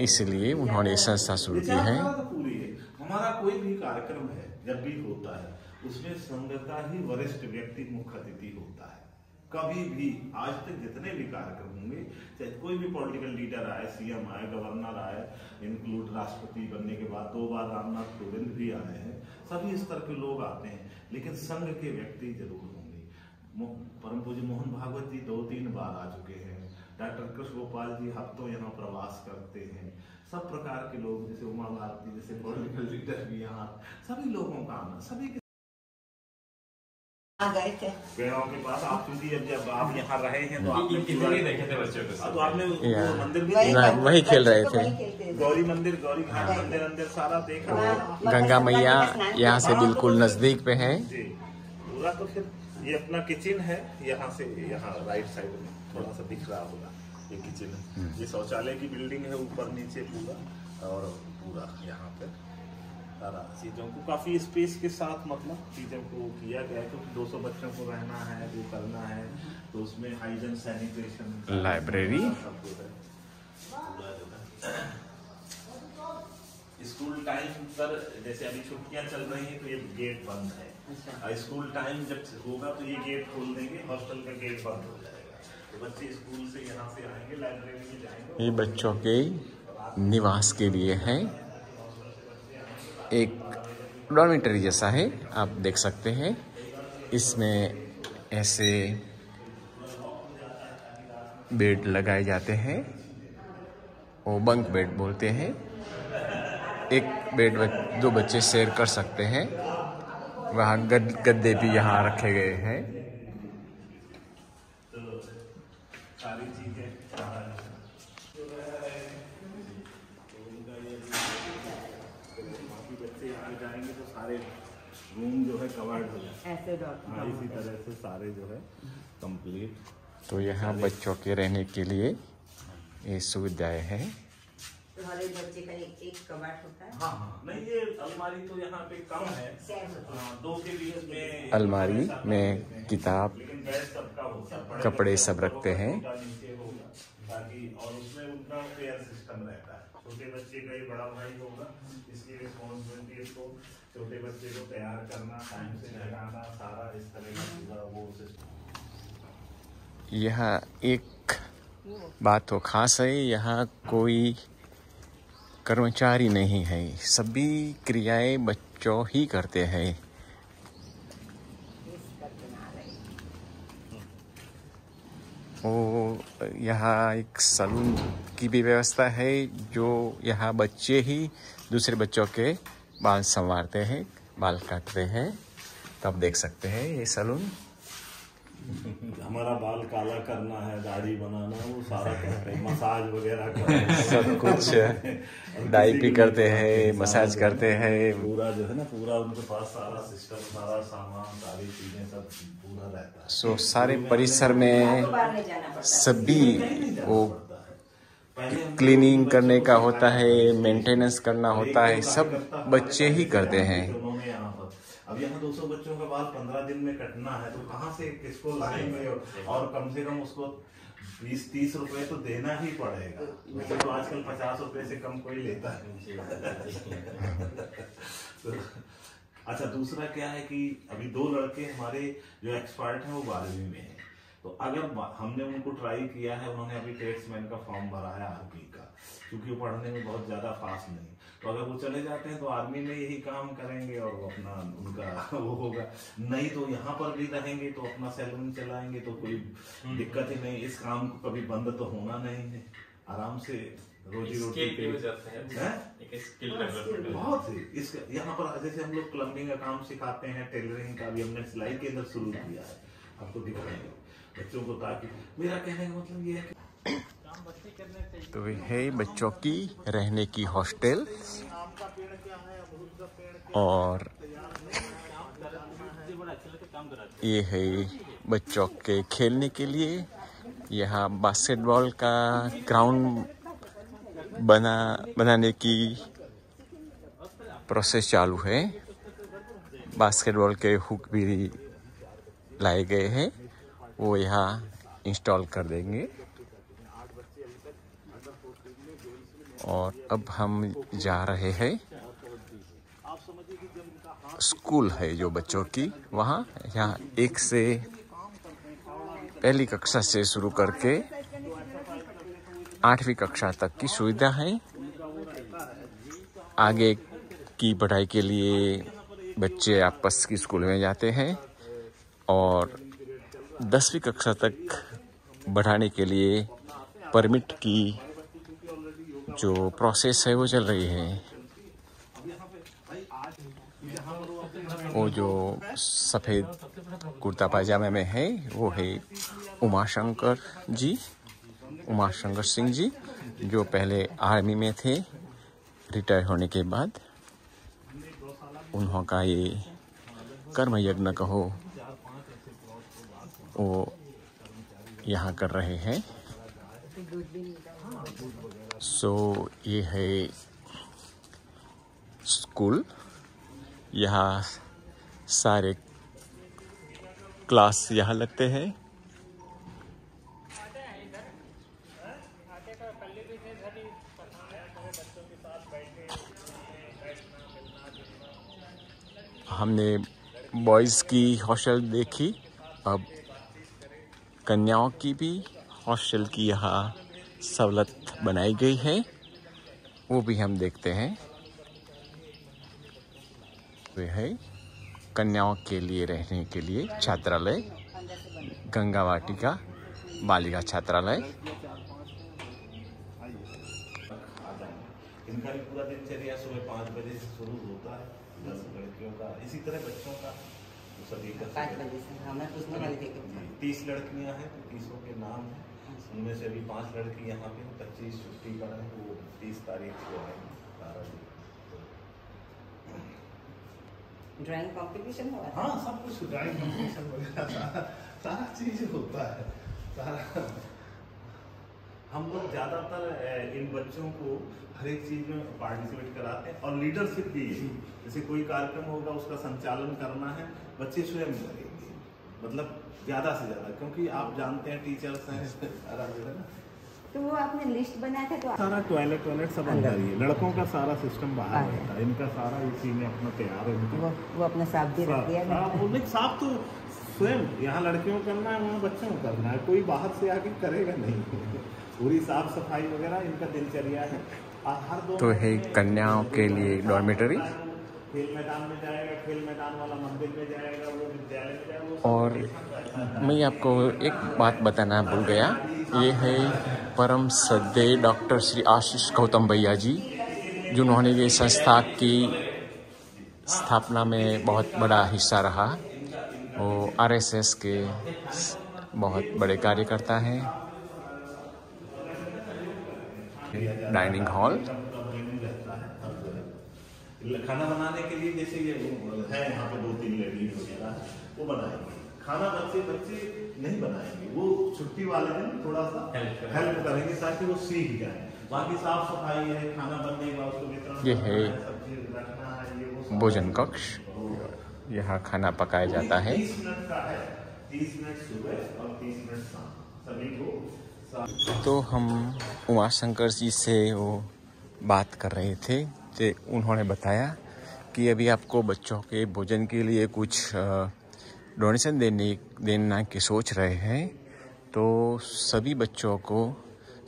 इसलिए उन्होंने संस्था शुरू की है। हमारा कोई भी कार्यक्रम है, जब भी होता है उसमें संघ का ही वरिष्ठ व्यक्ति मुख्य अतिथि होता है। कभी भी आज तक जितने भी कार्यक्रम होंगे, चाहे कोई भी पॉलिटिकल लीडर आए, सीएम आए, गवर्नर आए, इंक्लूड राष्ट्रपति बनने के बाद 2 बार रामनाथ कोविंद भी आए हैं, सभी स्तर के लोग आते हैं, लेकिन संघ के व्यक्ति जरूर होंगे। परम पूज्य मोहन भागवत जी 2-3 बार आ चुके हैं। डॉक्टर कृष्ण गोपाल जी हफ्तों यहाँ प्रवास करते हैं। सब प्रकार के लोग, जैसे उमा भारती जैसे पॉलिटिकल लीडर भी यहाँ, सभी लोगों का आना, सभी के गए थे पेड़ों के पास। आप चूंकि जब आप यहाँ रहे हैं तो आपने देखे थे बच्चों को, तो आपने मंदिर भी वही खेल रहे थे, गौरी मंदिर, गौरी घाट मंदिर अंदर सारा देखा। गंगा मैया यहाँ से बिल्कुल नजदीक पे है पूरा। तो फिर ये अपना किचन है, यहाँ से यहाँ राइट साइड में थोड़ा सा दिख रहा होगा, ये किचन है। ये शौचालय की बिल्डिंग है, ऊपर नीचे पूरा, और पूरा यहाँ पे सारा चीजों को काफी स्पेस के साथ मतलब चीजों को किया गया है, क्योंकि 200 बच्चों को रहना है, जो करना है, तो उसमें hygiene, sanitation, library, school time पर जैसे अभी छुट्टियां चल रही हैं तो ये गेट बंद है। स्कूल टाइम जब होगा तो ये गेट खोल देंगे, हॉस्टल का गेट बंद हो जाएगा, तो बच्चे स्कूल से यहाँ से आएंगे, लाइब्रेरी में जाएंगे। ये बच्चों के निवास के लिए है, एक डॉर्मेटरी जैसा है, आप देख सकते हैं। इसमें ऐसे बेड लगाए जाते हैं, वो बंक बेड बोलते हैं। एक बेड में 2 बच्चे शेयर कर सकते हैं। वहाँ गद्दे भी यहाँ रखे गए हैं। तो सारी चीजें बच्चे आ जाएंगे तो सारे रूम जो है कवर्ड हो जाए, इसी तरह से सारे जो है कंप्लीट। तो यहाँ बच्चों के रहने के लिए ये सुविधाएं हैं। तो हर एक बच्चे का एक कबाट होता है। हाँ, नहीं ये अलमारी तो यहाँ पे कम है, 2 के बीच में अलमारी में किताब, लेकिन बेड सबका होता है, कपड़े सब रखते हैं। ताकि और उसमें उनका पेयर सिस्टम रहता है। छोटे बच्चे का ही बड़ा भाई होगा, इसकी रिस्पॉन्सिबिलिटी इसको छोटे बच्चे को तैयार करना, टाइम से लगाना, सारा इस तरह का पूरा वो सिस्टम। यहाँ एक बात तो खास है, यहाँ कोई कर्मचारी नहीं है, सभी क्रियाएं बच्चों ही करते हैं। वो यहाँ एक सलून की भी व्यवस्था है, जो यहाँ बच्चे ही दूसरे बच्चों के बाल संवारते हैं, बाल काटते हैं। तब देख सकते हैं ये सलून। हमारा बाल काला करना है, दाढ़ी बनाना, वो सारा करते हैं, मसाज वगैरह करते हैं, सब कुछ डाई भी करते हैं, मसाज करते हैं, पूरा जो है ना, पूरा उनके पास सारा सिस्टम, सारा सामान, सारी चीजें सब पूरा रहता है। सो सारे परिसर में सभी वो क्लीनिंग करने का होता है, मेंटेनेंस करना होता है, सब बच्चे ही करते हैं। अब यहाँ 200 बच्चों का बाल 15 दिन में कटना है, तो कहाँ से किसको लाएंगे, और कम से कम उसको 20-30 रुपए तो देना ही पड़ेगा। वैसे तो आजकल 50 रुपए से कम कोई लेता है। तो, अच्छा, दूसरा क्या है कि अभी 2 लड़के हमारे जो एक्सपर्ट हैं वो 12वीं में हैं, तो अगर हमने उनको ट्राई किया है, उन्होंने अभी ट्रेड्समैन का फॉर्म भरा है आर्मी का, क्योंकि वो पढ़ने में बहुत ज्यादा फास्ट नहीं, तो अगर वो चले जाते हैं तो आर्मी में यही काम करेंगे और अपना उनका वो होगा। नहीं तो यहाँ पर भी रहेंगे तो अपना सैलून चलाएंगे, तो कोई दिक्कत ही नहीं। इस काम को कभी बंद तो होना नहीं है, आराम से रोजी रोटी के बहुत ही इस यहाँ पर जैसे हम लोग प्लम्बिंग का काम सिखाते हैं, टेलरिंग का भी हमने सिलाई के अंदर शुरू किया है, आपको दिखाएंगे बच्चों को, ताकि मेरा कहने का मतलब ये है कि तो है बच्चों की रहने की हॉस्टल, और ये है बच्चों के खेलने के लिए। यहाँ बास्केटबॉल का ग्राउंड बनाने की प्रोसेस चालू है। बास्केटबॉल के हुक भी लाए गए हैं, वो यहाँ इंस्टॉल कर देंगे। और अब हम जा रहे हैं, स्कूल है जो बच्चों की, वहाँ यहाँ 1 से पहली कक्षा से शुरू करके 8वीं कक्षा तक की सुविधा है। आगे की पढ़ाई के लिए बच्चे आपस की स्कूल में जाते हैं, और 10वीं कक्षा तक बढ़ाने के लिए परमिट की जो प्रोसेस है वो चल रही है। वो जो सफ़ेद कुर्ता पाजामे में है वो है उमाशंकर सिंह जी, जो पहले आर्मी में थे। रिटायर होने के बाद उन्हों का ये कर्म यज्ञ कहो वो यहाँ कर रहे हैं। सो ये है स्कूल, यहाँ सारे क्लास यहाँ लगते हैं। हमने बॉयज़ की हॉस्टल देखी, अब कन्याओं की भी हॉस्टल की यहाँ सहूलत बनाई गई है, वो भी हम देखते हैं। वे है कन्याओं के लिए रहने के लिए छात्रालय, गंगा वाटिका बालिका छात्रालय। इनका भी पूरा दिनचर्या सुबह 5 बजे से शुरू होता है, 10 लड़कियों का, इसी तरह बच्चों का तो सभी का 5 बजे से हमें पूछने वाले थे। 30 लड़कियां हैं, तो 30 के नाम हैं, उनमें से अभी 5 लड़की यहाँ पे, 25 छुट्टी पर है, वो 30 तारीख को है। ड्राइंग कंपटीशन हुआ? हाँ, सब कुछ ड्राइंग कंपटीशन वगैरह सारा चीज होता है, सारा। हम लोग ज्यादातर इन बच्चों को हर एक चीज में पार्टिसिपेट कराते हैं, और लीडरशिप भी है। जैसे कोई कार्यक्रम होगा उसका संचालन करना है, बच्चे स्वयं करेंगे, मतलब ज्यादा से ज्यादा, क्योंकि आप जानते हैं टीचर्स हैं जो है ना, तो वो आपने लिस्ट बनाया था तो सारा टॉयलेट सब अंदर ही है, लड़कों का सारा सिस्टम बाहर रहता है, इनका सारा इसी में अपना तैयार है। वो अपना साफ भी रख दिया ना। साफ तो स्वयं यहाँ लड़कियों को करना है, वहाँ बच्चों को करना है, कोई बाहर से आके करेगा नहीं। पूरी साफ सफाई वगैरह इनका दिनचर्या है। हर दो तो है कन्याओं के लिए डॉर्मेटरी, खेल मैदान में जाएगा, खेल मैदान वाला मंदिर में जाएगा, वो विद्यालय में जाएगा। और मैं आपको एक बात बताना भूल गया, ये है परम श्रद्धेय डॉक्टर श्री आशीष गौतम भैया जी, जिन्होंने ये संस्था की स्थापना में बहुत बड़ा हिस्सा रहा। वो आरएसएस के बहुत बड़े कार्यकर्ता हैं। डाइनिंग हॉल, खाना बनाने के लिए जैसे ये है यहाँ पे 2-3 लेडीज वगैरह वो बनाएंगे खाना। बच्चे नहीं बनाएंगे, वो छुट्टी वाले दिन थोड़ा सा हेल्प करेंगे ताकि वो सीख जाए। बाकी साफ सफाई है, खाना बनने के बाद उसको वितरण, ये है रखना है, ये वो भोजन कक्ष, यहाँ खाना पकाया जाता है। 30 मिनट का है, 30 मिनट सुबह और 30 मिनट शाम, सभी को। तो हम उमाशंकर जी से वो बात कर रहे थे, तो उन्होंने बताया कि अभी आपको बच्चों के भोजन के लिए कुछ डोनेशन देना की सोच रहे हैं। तो सभी बच्चों को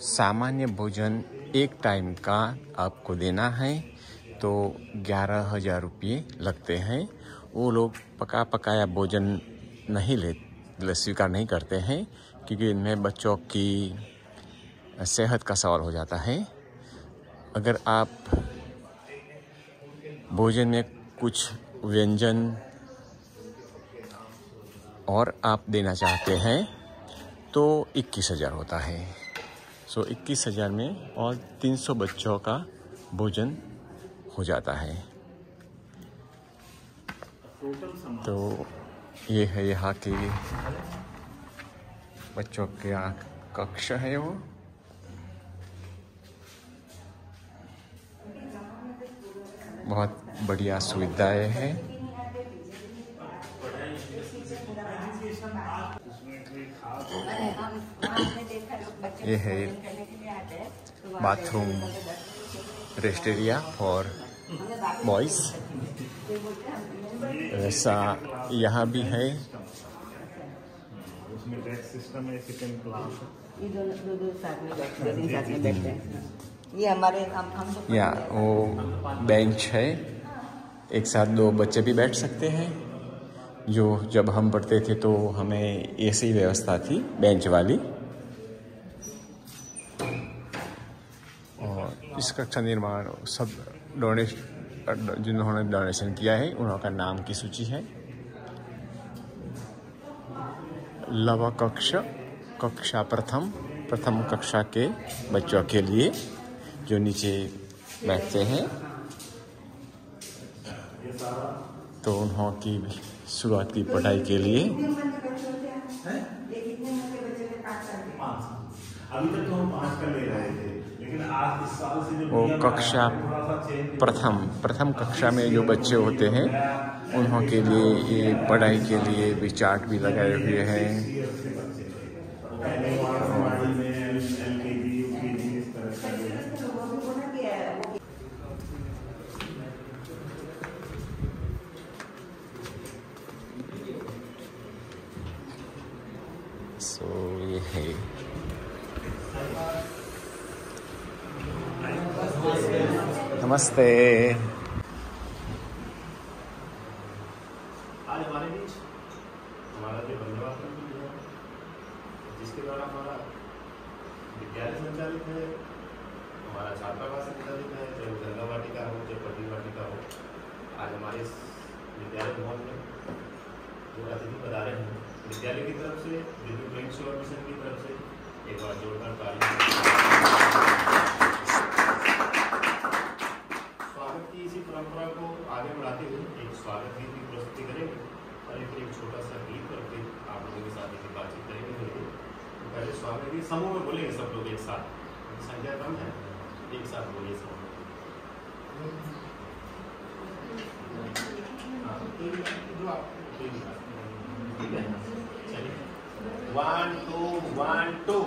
सामान्य भोजन एक टाइम का आपको देना है, तो 11,000 रुपये लगते हैं। वो लोग पकाया भोजन नहीं स्वीकार नहीं करते हैं, क्योंकि इनमें बच्चों की सेहत का सवाल हो जाता है। अगर आप भोजन में कुछ व्यंजन और आप देना चाहते हैं तो 21,000 होता है। 21,000 में और 300 बच्चों का भोजन हो जाता है। तो ये है यहाँ के बच्चों के कक्ष है। वो बहुत बढ़िया सुविधाएं हैं। ये है bathroom rest area for boys. ऐसा यहाँ भी है। उसमें डेस्क सिस्टम है, सेकंड क्लास। ये दो साथ में बैठते हैं। ये हमारे हम या वो बेंच है, एक साथ 2 बच्चे भी बैठ सकते हैं। जो जब हम पढ़ते थे तो हमें ऐसी व्यवस्था थी बेंच वाली। और इस कक्षा निर्माण सब जिन्होंने डोनेशन किया है उनका नाम की सूची है। लवा कक्षा प्रथम कक्षा के बच्चों के लिए जो नीचे बैठते हैं, तो उन्होंने की शुरुआत की पढ़ाई के लिए अभी तक तो हम 5 का ले रहे थे, लेकिन आज इस साल से वो कक्षा प्रथम कक्षा में जो बच्चे होते हैं उन्हों के लिए ये पढ़ाई के लिए भी चार्ट भी लगाए हुए हैं। ये है नमस्ते। आज हमारे बीच हमारा जो धन्यवाद जिसके द्वारा हमारा विद्यालय संचालित है, हमारा छात्रावास संचालित है, चाहे वो गंगा वाटिका हो चाहे पटी वाटिका हो। आज हमारे इस विद्यालय भवन में जो अतिथि पधारे हैं विद्यालय की तरफ से, दिल्ली प्लेन्स मिशन की तरफ से एक बार जोरदार ताली। स्वागत की इसी परंपरा को आगे बढ़ाते हुए एक स्वागत गीत की प्रस्तुति करेंगे और फिर एक छोटा सा गीत और फिर आप लोगों के साथ एक बातचीत करेंगे। तो पहले स्वागत गीत समूह में बोलेंगे सब लोग एक साथ, संख्या कम है, एक साथ बोलिए समूह। जो आप 1 2 1 2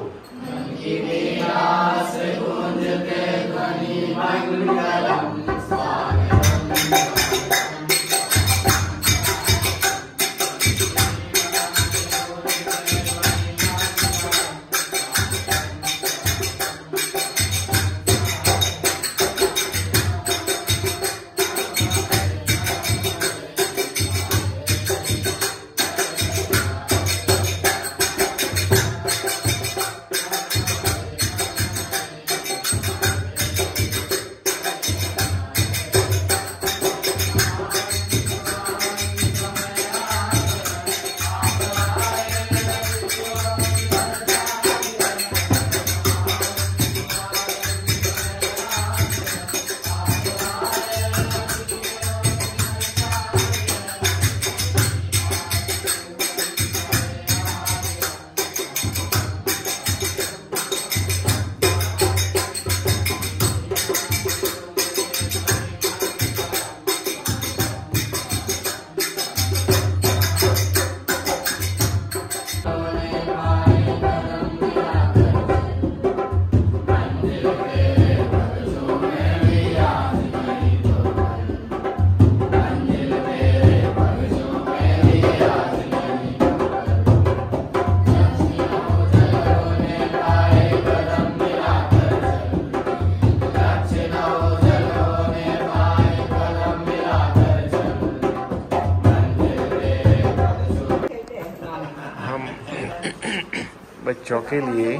बच्चों के लिए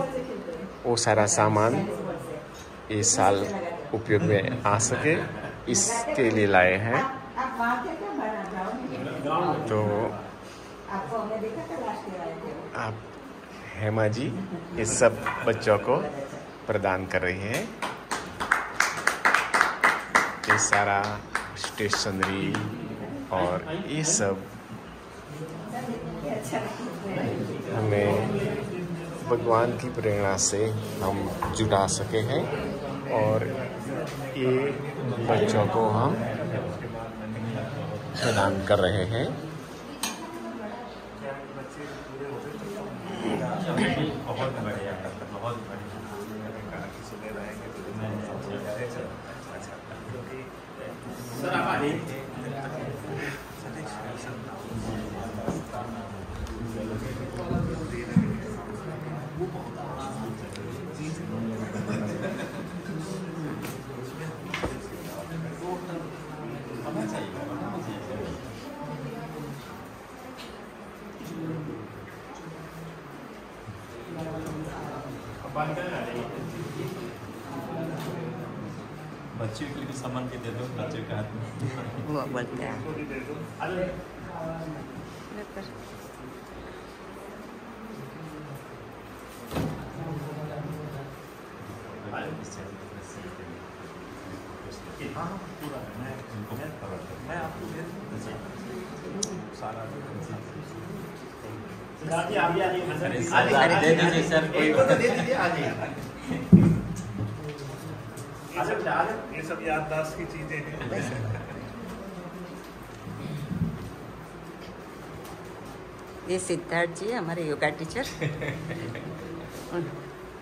वो सारा सामान इस साल उपयोग में आ सके इसके लिए लाए हैं। तो आप हेमा जी इस सब बच्चों को प्रदान कर रही हैं ये सारा स्टेशनरी और ये सब हमें भगवान की प्रेरणा से हम जुटा सके हैं और ये बच्चों को हम प्रदान कर रहे हैं। बहुत बढ़िया बहुत बच्चों के लिए भी सामान के दे दो बच्चों के हाथ में वो बोलते हैं मैं आपको सारा दे दीजिए सर ये सब याददाश्त की चीजें हैं। ये सिद्धार्थ जी हमारे योगा टीचर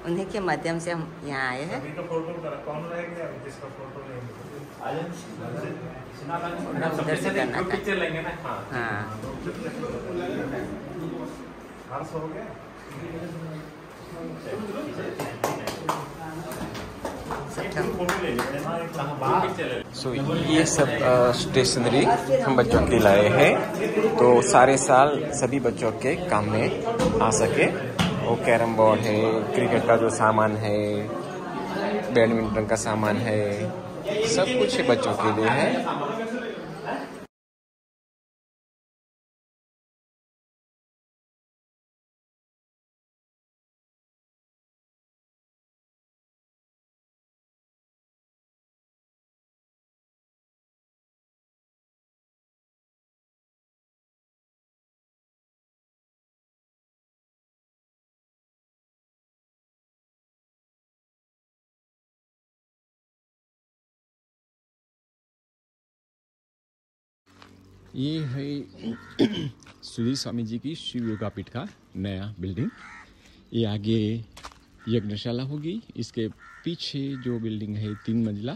उन्हीं के माध्यम से हम यहाँ आए हैं। सभी का फोटो कौन रहेगा जिसका फोटो उधर से करना था। पिक्चर लेंगे ना। हाँ हो गया। सो ये सब स्टेशनरी हम बच्चों के लाए हैं तो सारे साल सभी बच्चों के काम में आ सके। वो कैरम बोर्ड है, क्रिकेट का जो सामान है, बैडमिंटन का सामान है, सब कुछ बच्चों के लिए है। ये है श्री स्वामी जी की शिव योगा पीठ का नया बिल्डिंग। ये आगे यज्ञशाला होगी। इसके पीछे जो बिल्डिंग है 3 मंजिला,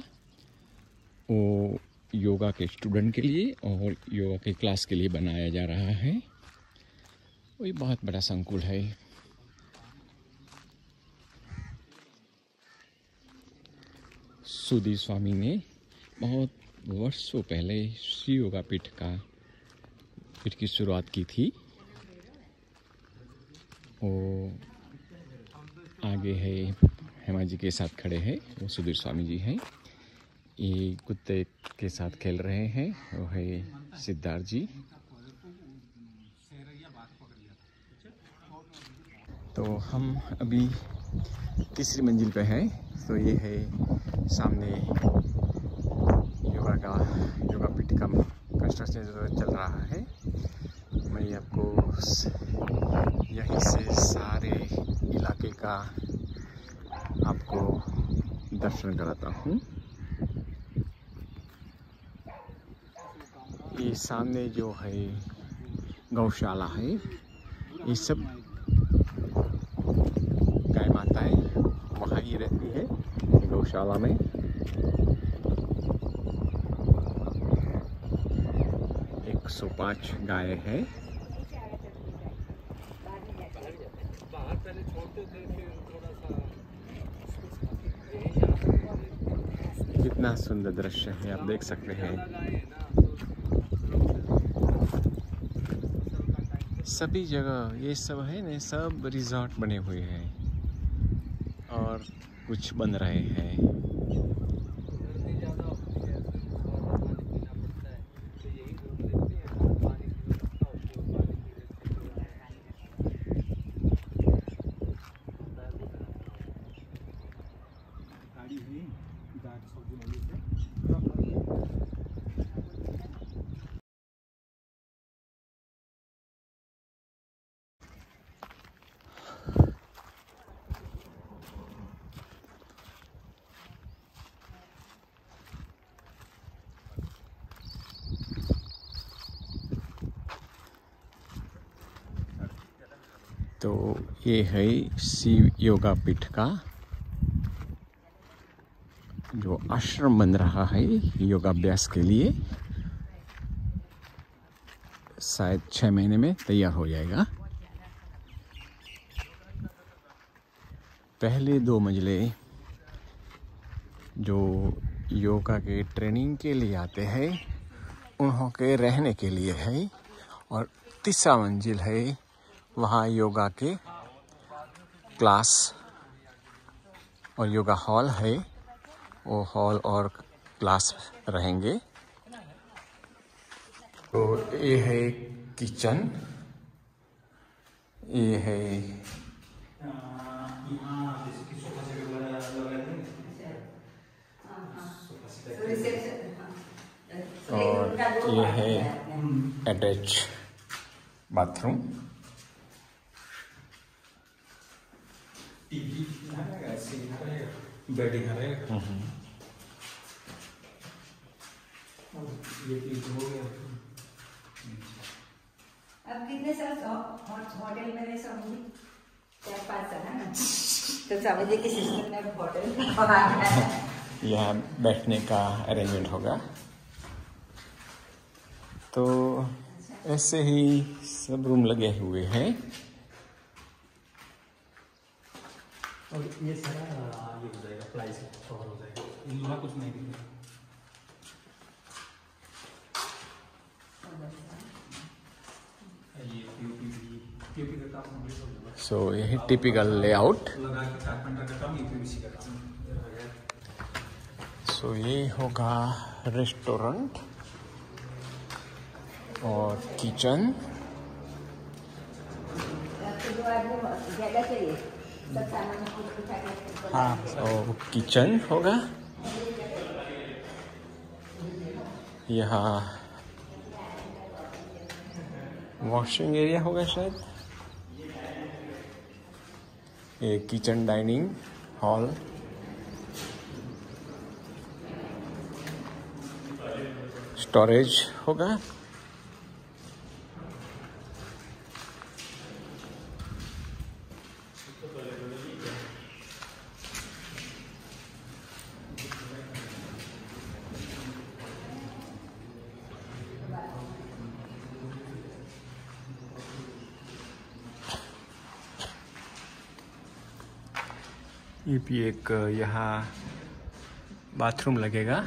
वो योगा के स्टूडेंट के लिए और योगा के क्लास के लिए बनाया जा रहा है। वही बहुत बड़ा संकुल है। सुधीर स्वामी ने बहुत वर्षों पहले श्री योगा पीठ की शुरुआत की थी। वो आगे है, हेमा जी के साथ खड़े हैं, वो सुधीर स्वामी जी हैं। ये कुत्ते के साथ खेल रहे हैं, वो है सिद्धार्थ जी। तो हम अभी तीसरी मंजिल पे हैं। तो ये है सामने योगा पीठ का कंस्ट्रक्शन चल रहा है। मैं आपको यहीं से सारे इलाके का आपको दर्शन कराता हूँ। ये सामने जो है गौशाला है, ये सब गाय माताएं वहाँ ही रहती है गौशाला में। एक 105 गाय है। कितना सुंदर दृश्य है, आप देख सकते हैं। सभी जगह ये सब है ना, सब रिजॉर्ट बने हुए हैं और कुछ बन रहे हैं। तो ये है शिव योगा पीठ का जो आश्रम बन रहा है योगाभ्यास के लिए। शायद 6 महीने में तैयार हो जाएगा। पहले 2 मंजिले जो योगा के ट्रेनिंग के लिए आते हैं उन्हों के रहने के लिए है, और तीसरा मंजिल है वहाँ योगा के क्लास और योगा हॉल है। वो हॉल और क्लास रहेंगे। तो ये है किचन, ये है और ये है अटैच बाथरूम। बेडिंग है। अब कितने साल होटल में रहे समझी 4-5 साल है ना, तो समझिए कि सिस्टम ने होटल यहाँ बैठने का अरेंजमेंट होगा। तो ऐसे ही सब रूम लगे हुए हैं। और ये सारा ये हो जाएगा, प्लाई से कवर हो जाएगा, इन लोगों कुछ नहीं दिखेगा। ये पीओपी का काम कंप्लीट हो जाएगा। सो यही टिपिकल लेआउट। लगा के कारपेंटर का काम, ये पीवीसी का काम। सो ये होगा रेस्टोरेंट और किचन। ज्यादा चाहिए सब सामान कुछ उठा के। हाँ, और किचन होगा। यहाँ वॉशिंग एरिया होगा शायद। ये किचन डाइनिंग हॉल, स्टोरेज होगा। ये भी एक यहाँ बाथरूम लगेगा।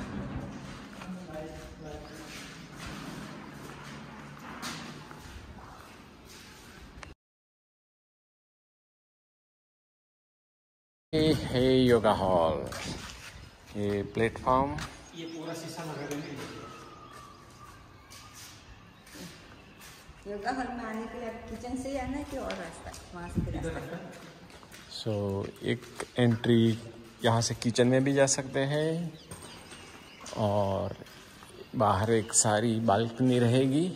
ये है योगा हॉल, ये प्लेटफॉर्म। ये पूरा शीशा लगा देंगे। योगा हॉल में आने के लिए किचन से ही आना है कि और रास्ता वहाँ से रास्ता? सो एक एंट्री यहाँ से किचन में भी जा सकते हैं और बाहर एक सारी बालकनी रहेगी।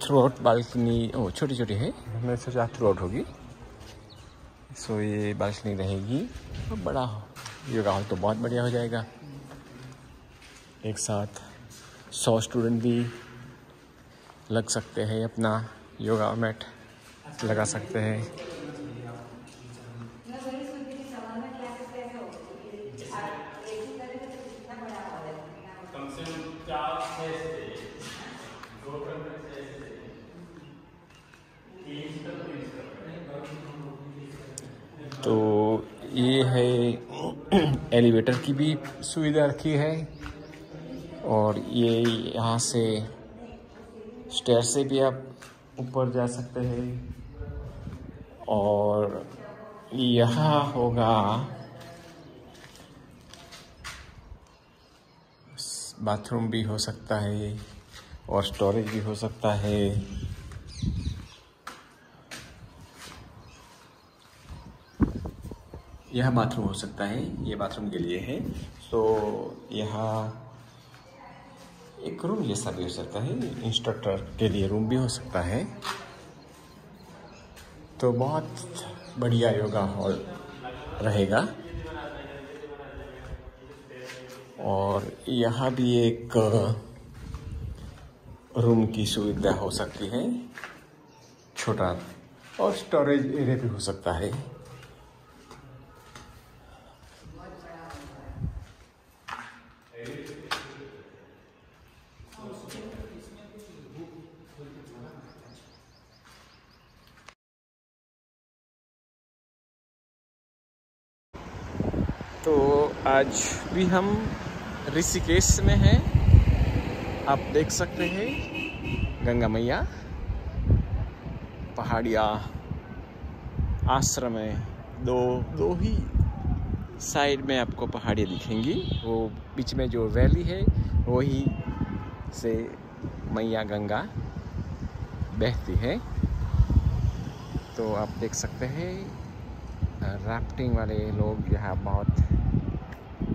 थ्रू आउट बालकनी छोटी छोटी है, मैं सोचा थ्रू आउट होगी। सो ये बालकनी रहेगी और बड़ा योगा हॉल तो बहुत बढ़िया हो जाएगा। एक साथ 100 स्टूडेंट भी लग सकते हैं, अपना योगा मैट लगा सकते हैं। तो ये है एलिवेटर की भी सुविधा रखी है और ये यहाँ से स्टेयर से भी आप ऊपर जा सकते हैं और यहाँ होगा बाथरूम भी हो सकता है और स्टोरेज भी हो सकता है। यह बाथरूम हो सकता है, ये बाथरूम के लिए है। तो यहाँ एक रूम जैसा भी हो सकता है, इंस्ट्रक्टर के लिए रूम भी हो सकता है। तो बहुत बढ़िया योगा हॉल रहेगा। और यहाँ भी एक रूम की सुविधा हो सकती है छोटा, और स्टोरेज एरिया भी हो सकता है। तो आज भी हम ऋषिकेश में हैं। आप देख सकते हैं गंगा मैया, पहाड़ियाँ, आश्रम है। दो ही साइड में आपको पहाड़ियाँ दिखेंगी। वो बीच में जो वैली है वही से मैया गंगा बहती है। तो आप देख सकते हैं राफ्टिंग वाले लोग यहाँ बहुत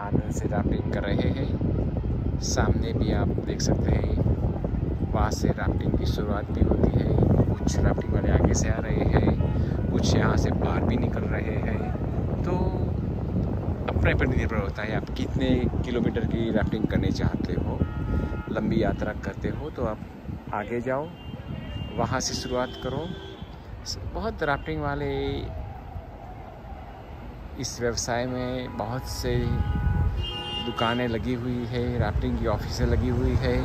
आनंद से राफ्टिंग कर रहे हैं। सामने भी आप देख सकते हैं वहाँ से राफ्टिंग की शुरुआत भी होती है। कुछ राफ्टिंग वाले आगे से आ रहे हैं, कुछ यहाँ से बाहर भी निकल रहे हैं। तो अपने पर निर्भर होता है आप कितने किलोमीटर की राफ्टिंग करने चाहते हो। लंबी यात्रा करते हो तो आप आगे जाओ, वहाँ से शुरुआत करो। बहुत राफ्टिंग वाले इस व्यवसाय में बहुत से दुकानें लगी हुई है, राफ्टिंग की ऑफिसें लगी हुई है।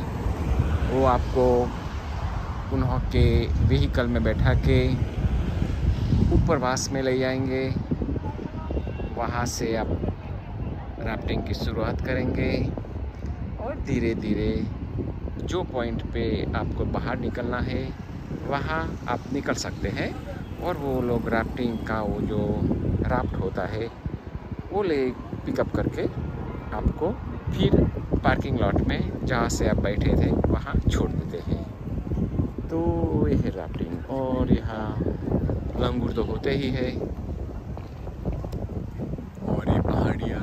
वो आपको उनके व्हीकल में बैठा के ऊपरवास में ले जाएंगे। वहाँ से आप राफ्टिंग की शुरुआत करेंगे और धीरे धीरे जो पॉइंट पे आपको बाहर निकलना है वहाँ आप निकल सकते हैं। और वो लोग राफ्टिंग का वो जो राफ्ट होता है वो ले पिकअप करके आपको फिर पार्किंग लॉट में जहाँ से आप बैठे थे वहाँ छोड़ देते हैं। तो ये है राफ्टिंग। और यहाँ लंगूर तो होते ही है और ये पहाड़ियाँ,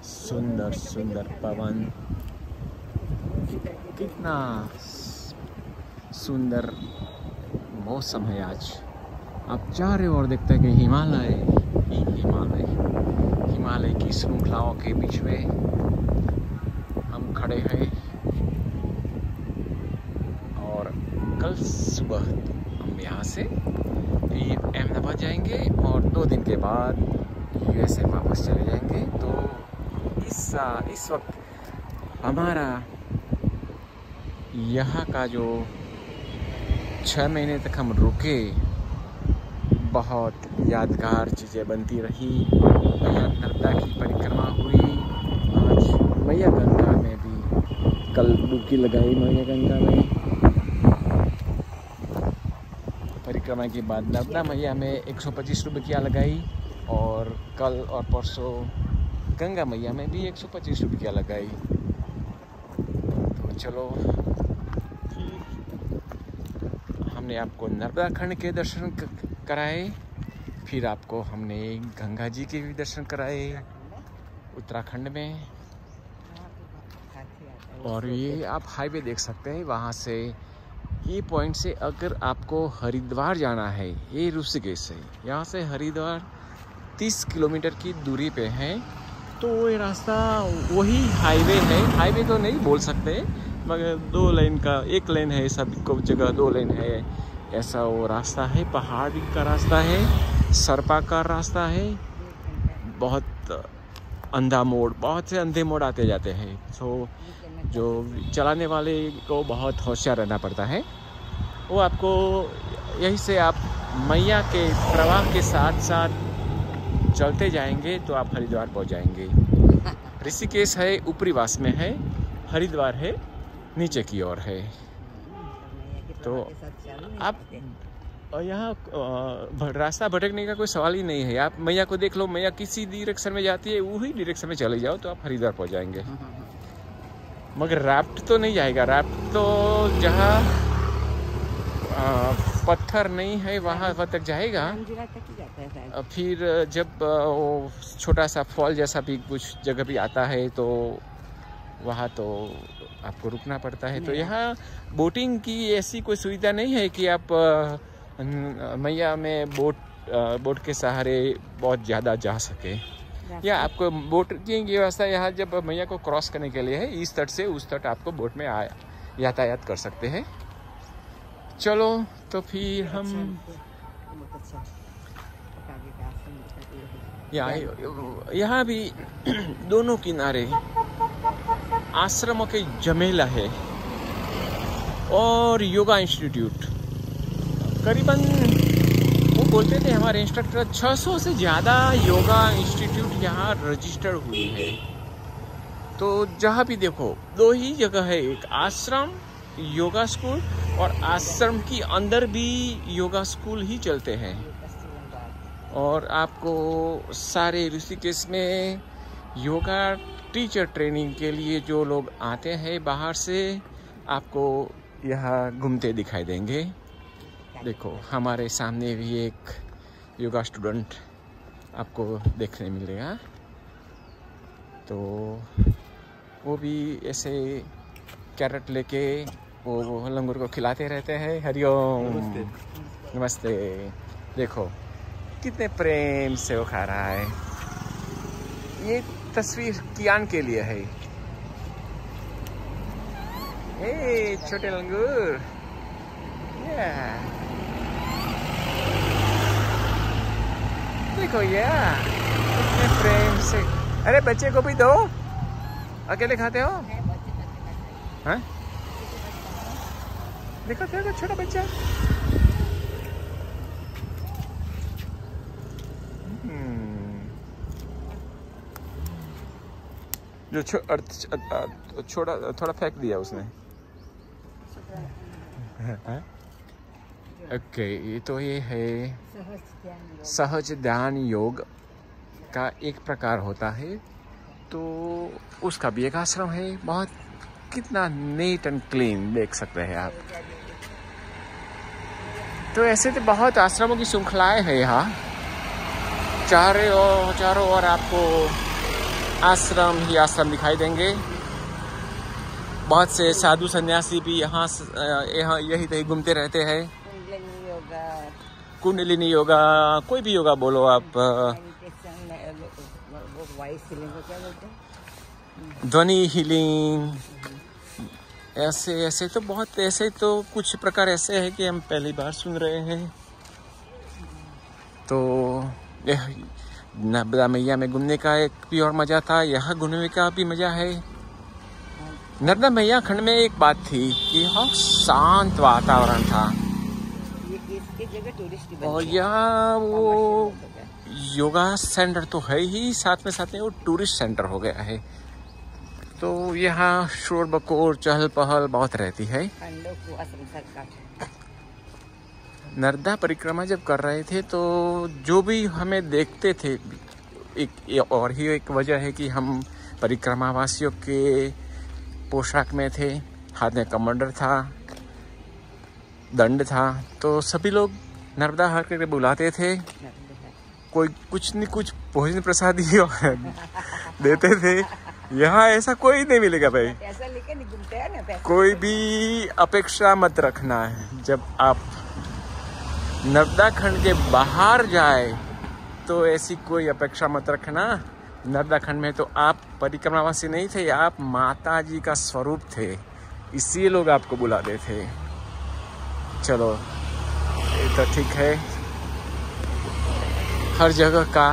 सुंदर सुंदर पवन, कितना सुंदर मौसम है आज। आप चारों ओर देखते हैं कि हिमालय ही हिमालय, हिमालय की श्रृंखलाओं के बीच में हम खड़े हैं। और कल सुबह हम यहाँ से फिर अहमदाबाद जाएंगे और 2 दिन के बाद USA वापस चले जाएंगे। तो इस वक्त हमारा यहाँ का जो 6 महीने तक हम रुके, बहुत यादगार चीज़ें बनती रही। मैया नर्मदा की परिक्रमा हुई। आज मैया गंगा में भी कल डुबकी लगाई। मैया गंगा में परिक्रमा के बाद नर्मदा मैया में 125 रुपया लगाई, और कल और परसों गंगा मैया में भी 125 रुपया लगाई। तो चलो, हमने आपको नर्मदा खंड के दर्शन कराए, फिर आपको हमने गंगा जी के भी दर्शन कराए उत्तराखंड में। और ये आप हाईवे देख सकते हैं, वहाँ से ये पॉइंट से अगर आपको हरिद्वार जाना है, ये ऋषिकेश से, यहाँ से हरिद्वार 30 किलोमीटर की दूरी पे है। तो ये रास्ता वही हाईवे है, हाईवे तो नहीं बोल सकते, मगर 2 लेन का, 1 लेन है, सब को जगह 2 लेन है, ऐसा वो रास्ता है। पहाड़ी का रास्ता है, सरपा का रास्ता है, बहुत अंधा मोड़, बहुत से अंधे मोड़ आते जाते हैं। तो जो चलाने वाले को बहुत होशियार रहना पड़ता है। वो आपको यहीं से आप मैया के प्रवाह के साथ साथ चलते जाएंगे तो आप हरिद्वार पहुंच जाएंगे। ऋषिकेश है ऊपरी वास में है, हरिद्वार है नीचे की ओर है। तो आप यहाँ रास्ता भटकने का कोई सवाल ही नहीं है। आप मैया को देख लो, मैया किसी डायरेक्शन में जाती है, वही डायरेक्शन में चले जाओ तो आप हरिद्वार पहुंच जाएंगे। मगर राफ्ट तो नहीं जाएगा, राफ्ट तो जहाँ पत्थर नहीं है वहाँ तक जाएगा। फिर जब वो छोटा सा फॉल जैसा भी कुछ जगह भी आता है तो वहाँ तो आपको रुकना पड़ता है। तो यहाँ बोटिंग की ऐसी कोई सुविधा नहीं है कि आप मैया में बोट के सहारे बहुत ज़्यादा जा सके, या आपको बोट की व्यवस्था यहाँ जब मैया को क्रॉस करने के लिए है, इस तट से उस तट आपको बोट में यातायात कर सकते हैं। चलो तो फिर हम यहाँ भी दोनों किनारे आश्रमों के जमेला है और योगा इंस्टीट्यूट। करीबन वो बोलते थे हमारे इंस्ट्रक्टर 600 से ज़्यादा योगा इंस्टीट्यूट यहाँ रजिस्टर हुई है। तो जहाँ भी देखो 2 ही जगह है, एक आश्रम योगा स्कूल, और आश्रम की अंदर भी योगा स्कूल ही चलते हैं। और आपको सारे ऋषिकेश में योगा टीचर ट्रेनिंग के लिए जो लोग आते हैं बाहर से, आपको यहाँ घूमते दिखाई देंगे। देखो हमारे सामने भी एक योगा स्टूडेंट आपको देखने मिलेगा। तो वो भी ऐसे कैरेट लेके वो लंगूर को खिलाते रहते हैं। हरिओम, नमस्ते। देखो कितने प्रेम से वो खा रहा है। ये तस्वीर कियान के लिए है। हे छोटे लंगूर, देखो यार कितने प्रेम से। अरे बच्चे को भी दो, अकेले खाते हो? हाँ देखो देखो छोटा बच्चा। जो छोटा थोड़ा फेंक दिया उसने। ओके, ये तो ये है सहज ध्यान योग का एक प्रकार होता है। तो उसका भी एक आश्रम है। बहुत कितना नीट एंड क्लीन देख सकते हैं आप। तो ऐसे तो बहुत आश्रमों की श्रृंखलाएं हैं यहाँ। चारों ओर आपको आश्रम ही आश्रम दिखाई देंगे। बहुत से साधु सन्यासी भी यहाँ यही तही घूमते रहते हैं। कुंडलिनी योगा, कोई भी योगा बोलो आप, ध्वनि हीलिंग, ऐसे तो बहुत, ऐसे तो कुछ प्रकार ऐसे हैं कि हम पहली बार सुन रहे हैं। तो नर्मदा मैया में घूमने का एक भी और मज़ा था, यहाँ घूमने का भी मज़ा है। नर्मदा मैया खंड में एक बात थी कि बहुत शांत वातावरण था इसकी जगह टूरिस्ट और यहाँ वो योगा सेंटर तो है ही, साथ में वो टूरिस्ट सेंटर हो गया है। तो यहाँ शोर बकोर चहल पहल बहुत रहती है। नर्मदा परिक्रमा जब कर रहे थे तो जो भी हमें देखते थे, एक वजह है कि हम परिक्रमा वासियों के पोशाक में थे, हाथ में कमंडल था, दंड था, तो सभी लोग नर्मदा हर करके बुलाते थे। कोई कुछ न कुछ भोजन प्रसादी देते थे। यहाँ ऐसा कोई नहीं मिलेगा भाई, ऐसा लेके नहीं घूमते हैं ना पैसे। कोई भी अपेक्षा मत रखना है। जब आप नर्मदा खंड के बाहर जाए तो ऐसी कोई अपेक्षा मत रखना। नर्मदा खंड में तो आप परिक्रमावासी नहीं थे, आप माता जी का स्वरूप थे, इसीलिए लोग आपको बुलाते थे। चलो ये तो ठीक है, हर जगह का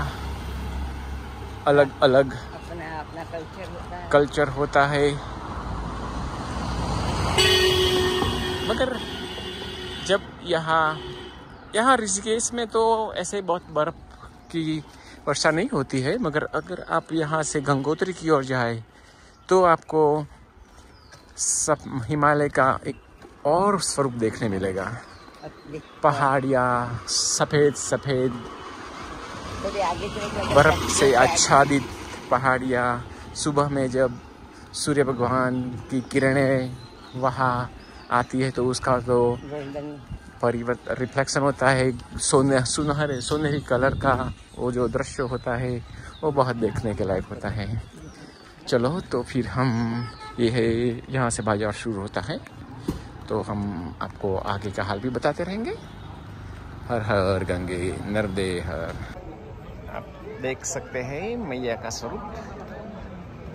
अलग अलग अपना कल्चर होता है। मगर जब यहाँ ऋषिकेश में तो ऐसे बहुत बर्फ की वर्षा नहीं होती है, मगर अगर आप यहाँ से गंगोत्री की ओर जाए तो आपको सब हिमालय का एक और स्वरूप देखने मिलेगा। पहाड़ियाँ सफ़ेद सफ़ेद बर्फ से आच्छादित पहाड़ियाँ, सुबह में जब सूर्य भगवान की किरणें वहाँ आती है तो उसका तो परिवर्तन रिफ्लेक्शन होता है, सोनहरी कलर का वो जो दृश्य होता है वो बहुत देखने के लायक होता है। चलो तो फिर हम यहाँ से बाजार शुरू होता है तो हम आपको आगे का हाल भी बताते रहेंगे। हर हर गंगे नर्मदे हर। आप देख सकते हैं मैया का स्वरूप।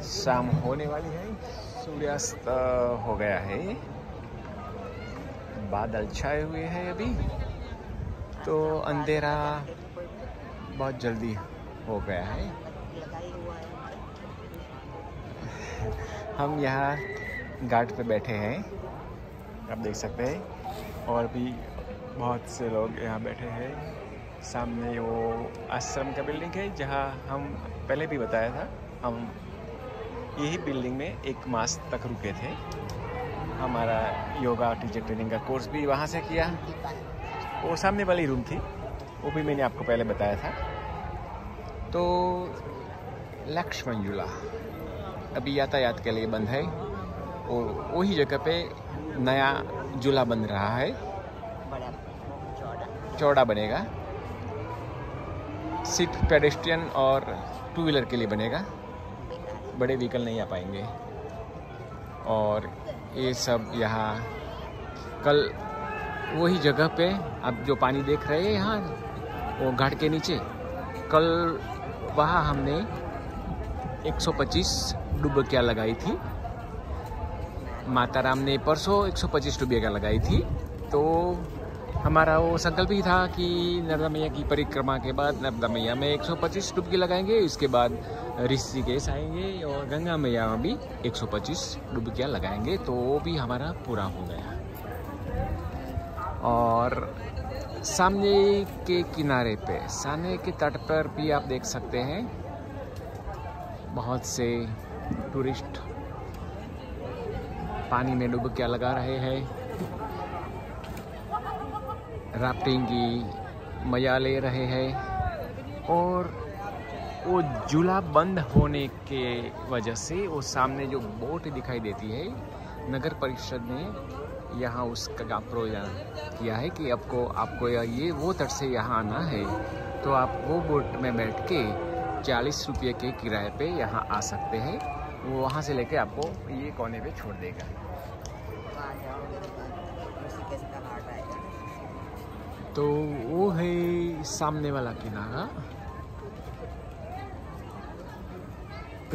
शाम होने वाली है, सूर्यास्त हो गया है, बादल छाए हुए हैं अभी, तो अंधेरा बहुत जल्दी हो गया है। हम यहाँ घाट पे बैठे हैं, आप देख सकते हैं, और भी बहुत से लोग यहाँ बैठे हैं। सामने वो आश्रम का बिल्डिंग है जहाँ हम पहले भी बताया था, हम यही बिल्डिंग में 1 मास तक रुके थे। हमारा योगा टीचर ट्रेनिंग का कोर्स भी वहाँ से किया। वो सामने वाली रूम थी, वो भी मैंने आपको पहले बताया था। तो लक्ष्मण झूला अभी यातायात के लिए बंद है, और वही जगह पे नया झूला बन रहा है, चौड़ा बनेगा। सिर्फ पेडेस्ट्रियन और 2 व्हीलर के लिए बनेगा, बड़े व्हीकल नहीं आ पाएंगे। और ये सब यहाँ कल वही जगह पे आप जो पानी देख रहे हैं यहाँ वो घाट के नीचे, कल वहाँ हमने 125 डुबकियाँ लगाई थी। माता राम ने परसों 125 डुबकियाँ लगाई थी। तो हमारा वो संकल्प ही था कि नर्मदा मैया की परिक्रमा के बाद नर्मदा मैया में 125 डुबकी लगाएंगे, इसके बाद ऋषिकेश आएंगे और गंगा मैया में भी 125 डुबकियाँ लगाएंगे। तो वो भी हमारा पूरा हो गया। और सामने के किनारे पे, सामने के तट पर भी आप देख सकते हैं बहुत से टूरिस्ट पानी में डुबकियाँ लगा रहे हैं, राफ्टिंग की मजा ले रहे हैं। और वो झूला बंद होने के वजह से वो सामने जो बोट दिखाई देती है, नगर परिषद ने यहाँ उसका प्रोग्राम किया है कि आपको ये वो तट से यहाँ आना है तो आप वो बोट में बैठ के 40 रुपये के किराए पे यहाँ आ सकते हैं। वो वहाँ से लेके आपको ये कोने पे छोड़ देगा। तो वो है सामने वाला किनारा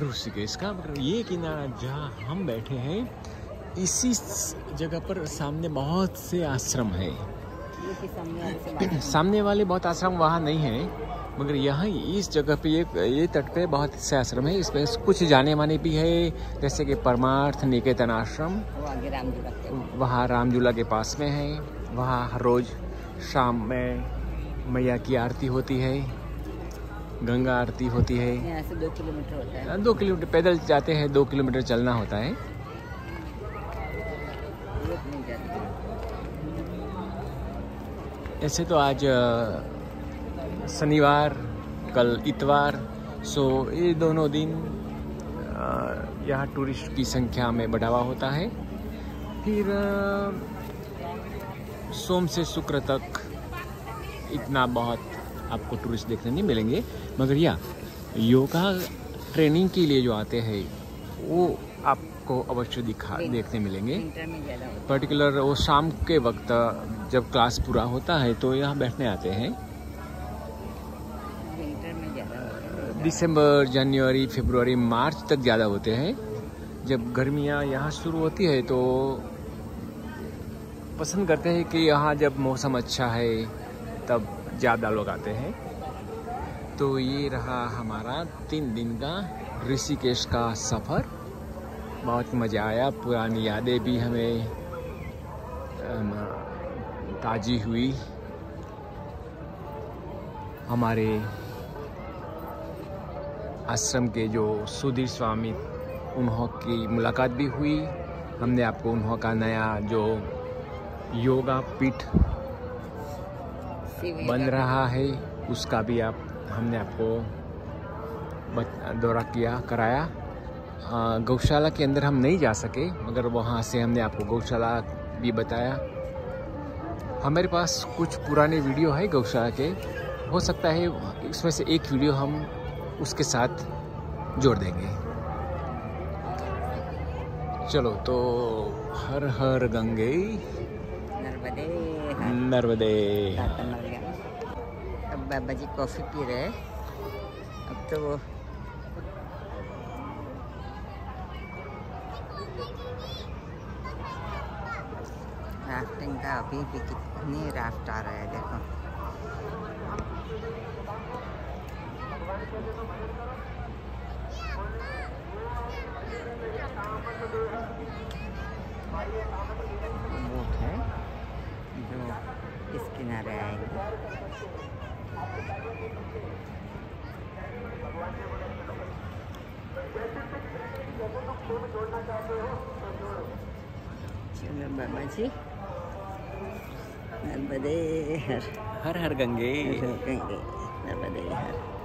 ऋषिकेश का। ये किनारा जहाँ हम बैठे हैं, इसी जगह पर सामने बहुत से आश्रम है। सामने वाले बहुत आश्रम वहाँ नहीं है, मगर यहाँ इस जगह पे ये तट पे बहुत से आश्रम है। इसमें कुछ जाने माने भी है, जैसे कि परमार्थ निकेतन आश्रम, वो आगे रामझूला के वहाँ रामझूला के पास में है। वहाँ हर रोज़ शाम में मैया की आरती होती है, गंगा आरती होती है। यहाँ से 2 किलोमीटर होता है। 2 किलोमीटर पैदल जाते हैं, 2 किलोमीटर चलना होता है। रोड नहीं जाती। ऐसे तो आज शनिवार, कल इतवार, सो ये दोनों दिन यहाँ टूरिस्ट की संख्या में बढ़ावा होता है। फिर सोम से शुक्र तक इतना बहुत आपको टूरिस्ट देखने नहीं मिलेंगे। मगर योगा ट्रेनिंग के लिए जो आते हैं वो आपको अवश्य देखने मिलेंगे। विंटर में ज़्यादा होता पर्टिकुलर वो शाम के वक्त जब क्लास पूरा होता है तो यहाँ बैठने आते हैं। है। विंटर में ज़्यादा होता है। दिसंबर, जनवरी, फरवरी, मार्च तक ज़्यादा होते हैं। जब गर्मियाँ यहाँ शुरू होती है तो पसंद करते हैं कि यहाँ जब मौसम अच्छा है तब ज़्यादा लोग आते हैं। तो ये रहा हमारा 3 दिन का ऋषिकेश का सफ़र। बहुत मज़ा आया, पुरानी यादें भी हमें ताज़ी हुई। हमारे आश्रम के जो सुधीर स्वामी उन्होंने मुलाकात भी हुई। हमने आपको उन्होंने नया जो योगा पीठ बन रहा है उसका भी हमने आपको दौरा कराया। गौशाला के अंदर हम नहीं जा सके, मगर वहाँ से हमने आपको गौशाला भी बताया। हमारे पास कुछ पुराने वीडियो है गौशाला के, हो सकता है इसमें से एक वीडियो हम उसके साथ जोड़ देंगे। चलो तो हर हर गंगे नर्मदे नर्मदे। अब बाबा जी कॉफ़ी पी रहे हैं। अब तो वो राफ्टिंग का अभी भी कितने राफ्ट आ रहे हैं देखो। बोट है जो इस किनारे आएंगे। चलो बाबा जी, नर्मदे हर हर हर गंगे। गंगे, नर्मदे हर।